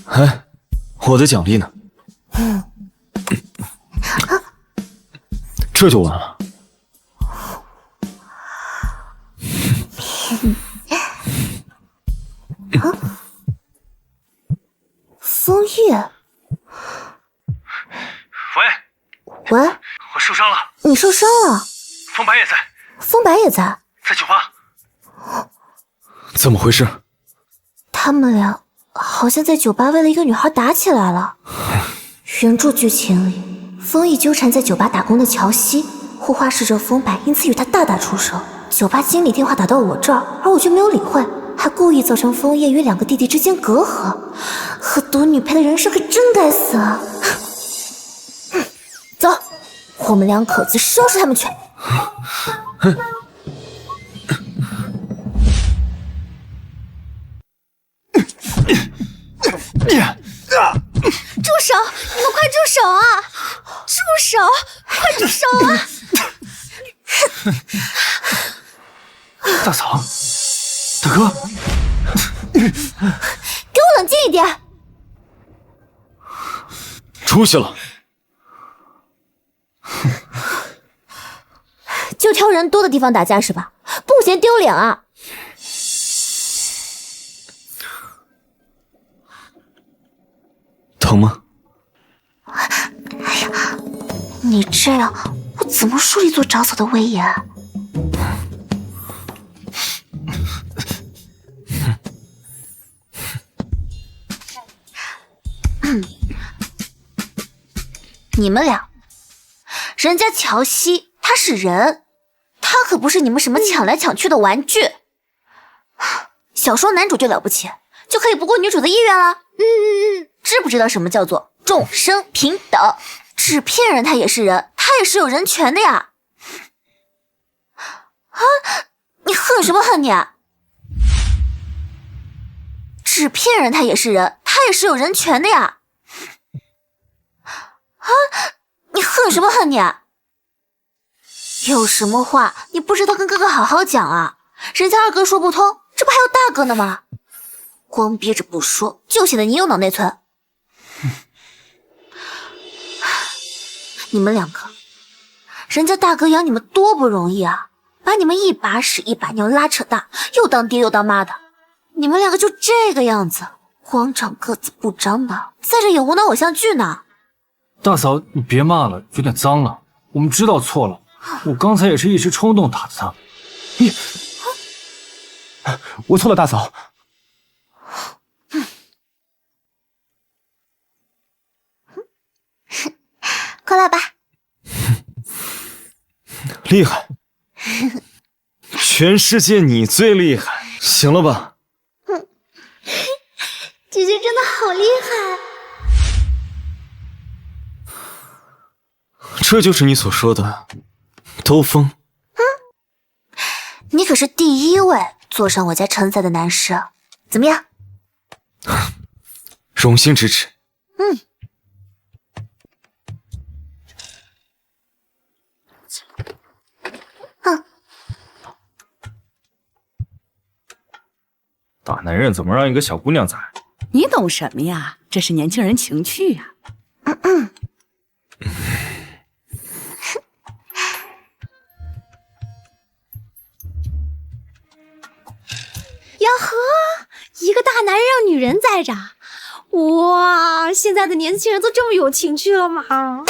哎，我的奖励呢？这就完了。风玉，喂，我受伤了。你受伤了？风白也在。风白也在，在酒吧。怎么回事？他们俩好像在酒吧为了一个女孩打起来了。原著剧情里，风逸纠缠在酒吧打工的乔西，护花使者风白因此与他大打出手。酒吧经理电话打到我这儿，而我却没有理会，还故意造成枫叶与两个弟弟之间隔阂。和毒女配的人设可真该死啊！走，我们两口子收拾他们去。住手！你们快住手啊！住手！快住手啊！大嫂，大哥，给我冷静一点！出息了！就挑人多的地方打架是吧？不嫌丢脸啊！疼吗？哎呀，你这样，我怎么树立做长嫂的威严？你们俩，人家乔西他是人，他可不是你们什么抢来抢去的玩具。小说男主就了不起，就可以不顾女主的意愿了。知不知道什么叫做众生平等？纸片人他也是人，他也是有人权的呀。啊，你恨什么恨你啊？纸片人他也是人，他也是有人权的呀。啊，你恨什么恨你啊？有什么话你不知道跟哥哥好好讲啊？人家二哥说不通，这不还有大哥呢吗？光憋着不说，就显得你有脑内存。你们两个，人家大哥养你们多不容易啊，把你们一把屎一把尿拉扯大，又当爹又当妈的，你们两个就这个样子，光长个子不长脑，在这演无脑偶像剧呢。大嫂，你别骂了，有点脏了。我们知道错了，我刚才也是一时冲动打的他。我错了，大嫂。过来吧。厉害，全世界你最厉害，行了吧？姐姐真的好厉害。这就是你所说的兜风。你可是第一位坐上我家承载的男士，怎么样？荣幸支持。大男人怎么让一个小姑娘宰？你懂什么呀？这是年轻人情趣呀。呀呵，一个大男人让女人宰着，哇！现在的年轻人都这么有情趣了吗？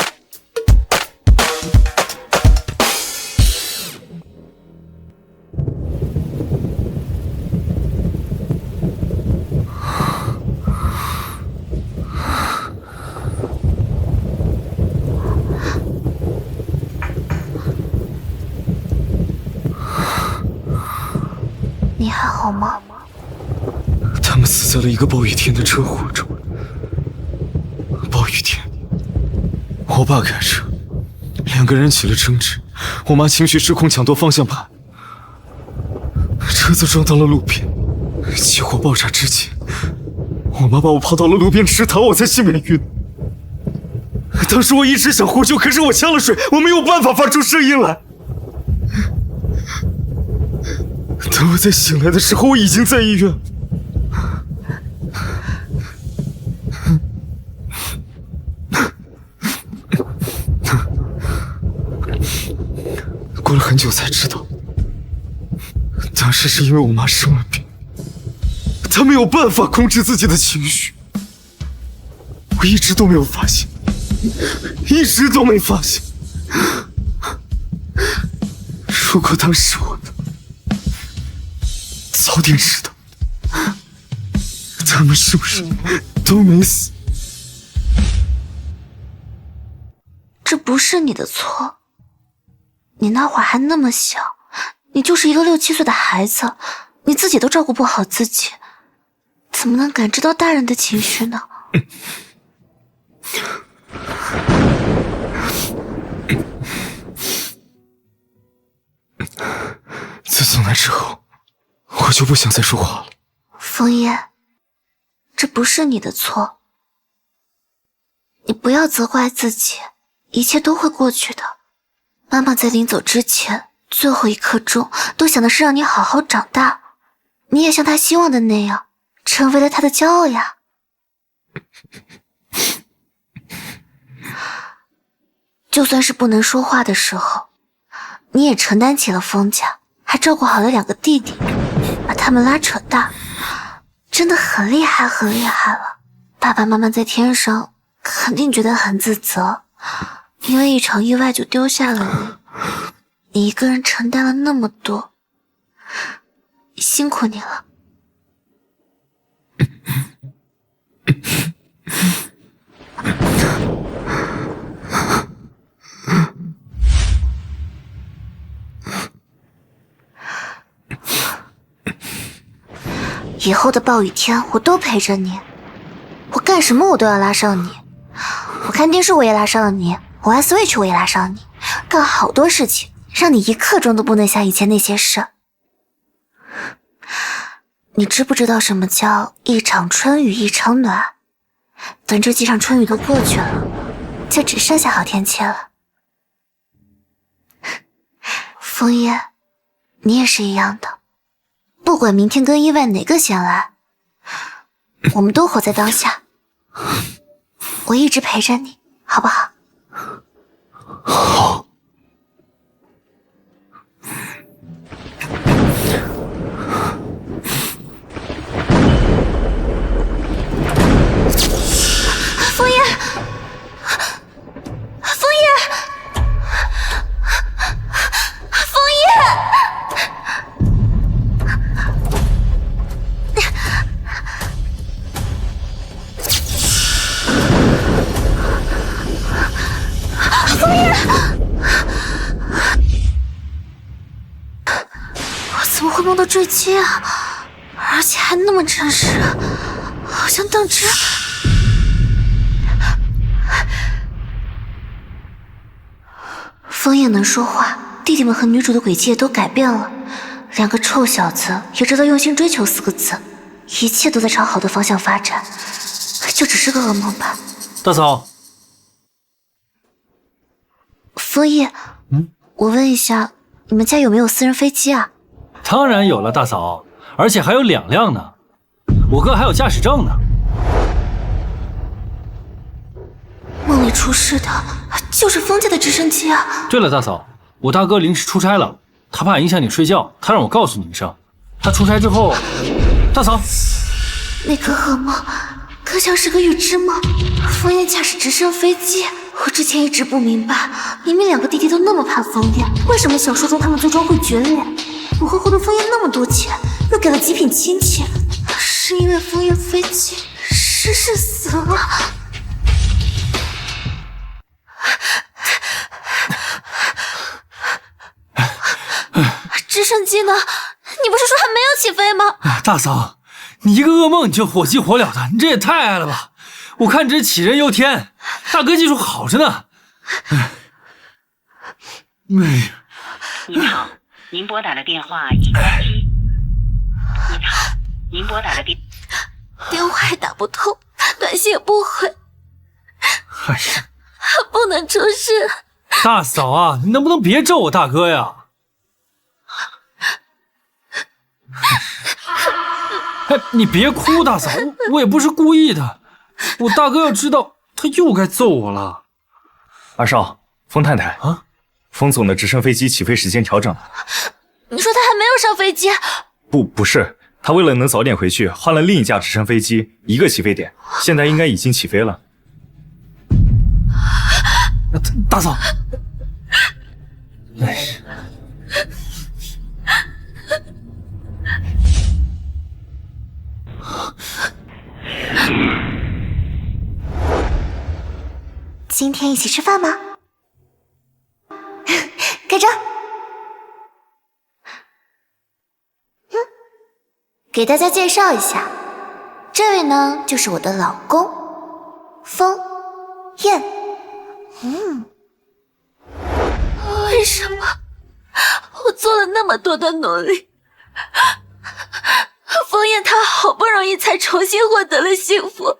你还好吗？他们死在了一个暴雨天的车祸中。暴雨天，我爸开车，两个人起了争执，我妈情绪失控抢夺方向盘，车子撞到了路边。起火爆炸之前，我妈把我抛到了路边池塘，我才熄灭晕。当时我一直想呼救，可是我呛了水，我没有办法发出声音来。等我再醒来的时候，我已经在医院。过了很久才知道，当时是因为我妈生了病，她没有办法控制自己的情绪。我一直都没有发现，一直都没发现。如果当时我早点知道，他们是不是都没死？这不是你的错，你那会儿还那么小，你就是一个6、7岁的孩子，你自己都照顾不好自己，怎么能感知到大人的情绪呢？自从那之后，我就不想再说话了。枫叶，这不是你的错，你不要责怪自己，一切都会过去的。妈妈在临走之前，最后一刻钟，都想的是让你好好长大，你也像她希望的那样，成为了她的骄傲呀。就算是不能说话的时候，你也承担起了枫家，还照顾好了2个弟弟，把他们拉扯大，真的很厉害，很厉害了。爸爸妈妈在天上肯定觉得很自责，因为一场意外就丢下了你一个人承担了那么多，辛苦你了。以后的暴雨天我都陪着你，我干什么我都要拉上你，我看电视我也拉上了你，我玩 Switch 我也拉上你，干好多事情，让你一刻钟都不能想以前那些事。你知不知道什么叫一场春雨一场暖？等这几场春雨都过去了，就只剩下好天气了。枫叶，你也是一样的，不管明天跟意外哪个先来，我们都活在当下，我一直陪着你，好不好？好。枫叶，枫叶，枫叶。枫叶，我怎么会梦到坠机啊？而且还那么真实，好像当真。枫叶能说话，弟弟们和女主的轨迹也都改变了，两个臭小子也知道用心追求4个字，一切都在朝好的方向发展，就只是个噩梦吧。大嫂，枫叶，我问一下，你们家有没有私人飞机啊？当然有了，大嫂，而且还有2辆呢，我哥还有驾驶证呢。梦里出事的就是枫家的直升机啊！对了，大嫂，我大哥临时出差了，他怕影响你睡觉，他让我告诉你一声。他出差之后，大嫂，那个噩梦更像是个预知梦。枫叶驾驶直升飞机，我之前一直不明白，明明2个弟弟都那么怕枫叶，为什么小说中他们最终会决裂？我会获得枫叶那么多钱，又给了极品亲戚，是因为枫叶飞机失事死了。直升机呢？你不是说还没有起飞吗？大嫂，你一个噩梦你就火急火燎的，你这也太爱了吧！我看你这杞人忧天，大哥技术好着呢。您好，您拨打的电话已关机。您好，您拨打的电话也打不通，短信也不回。哎呀，不能出事！大嫂啊，你能不能别咒我大哥呀？哎，你别哭，大嫂，我也不是故意的。我大哥要知道，他又该揍我了。二少，风太太啊，风总的直升飞机起飞时间调整了。你说他还没有上飞机？不是，他为了能早点回去，换了另一架直升飞机，一个起飞点，现在应该已经起飞了。大嫂，哎。今天一起吃饭吗？盖章。给大家介绍一下，这位呢就是我的老公，枫叶。为什么我做了那么多的努力，枫叶她好不容易才重新获得了幸福，为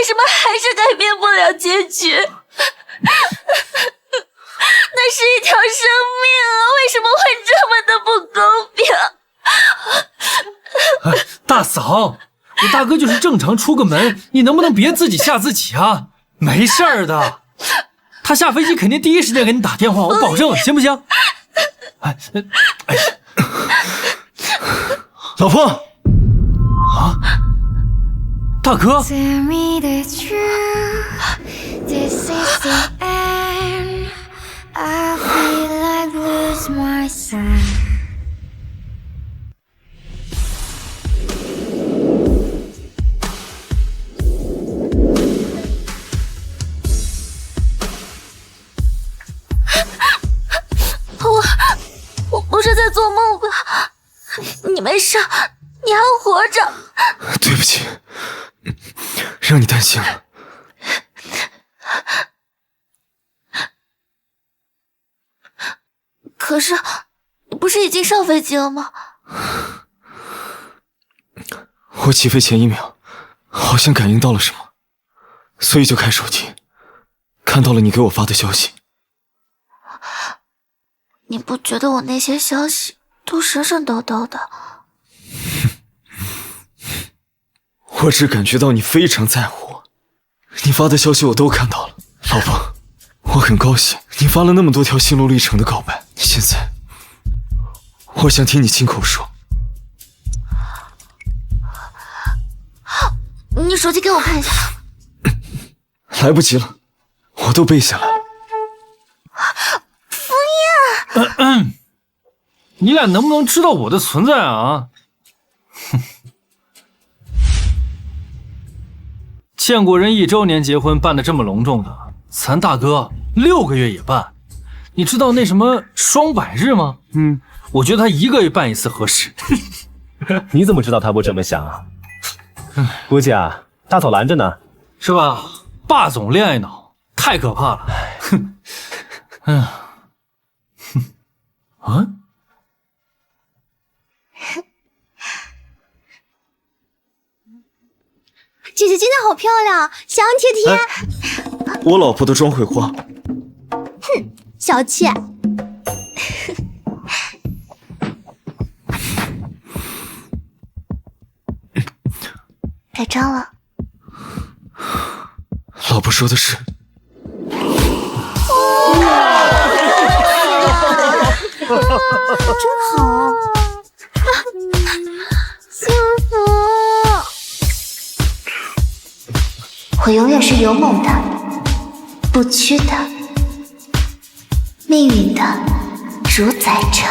什么还是改变不了结局？那是一条生命啊，为什么会这么的不公平？大嫂，我大哥就是正常出个门，你能不能别自己吓自己啊？没事儿的，他下飞机肯定第一时间给你打电话，我保证，行不行？老婆，啊，大哥。活着。对不起，让你担心了。可是，你不是已经上飞机了吗？我起飞前1秒，好像感应到了什么，所以就开手机，看到了你给我发的消息。你不觉得我那些消息都神神叨叨的？我只感觉到你非常在乎我，你发的消息我都看到了，老婆，我很高兴你发了那么多条心路历程的告白，现在我想听你亲口说。你手机给我看一下。来不及了，我都背下来了。枫叶，你俩能不能知道我的存在啊？哼！见过人1周年结婚办得这么隆重的，咱大哥6个月也办。你知道那什么双百日吗？我觉得他1个月办一次合适。你怎么知道他不这么想啊？估计啊，大嫂拦着呢，是吧？霸总恋爱脑太可怕了。哼，哎呀，哼，啊！姐姐今天好漂亮，想要贴贴。我老婆的妆会花。哼，小气。盖章了。老婆说的是。真好。幸福。我永远是勇猛的、不屈的、命运的主宰者。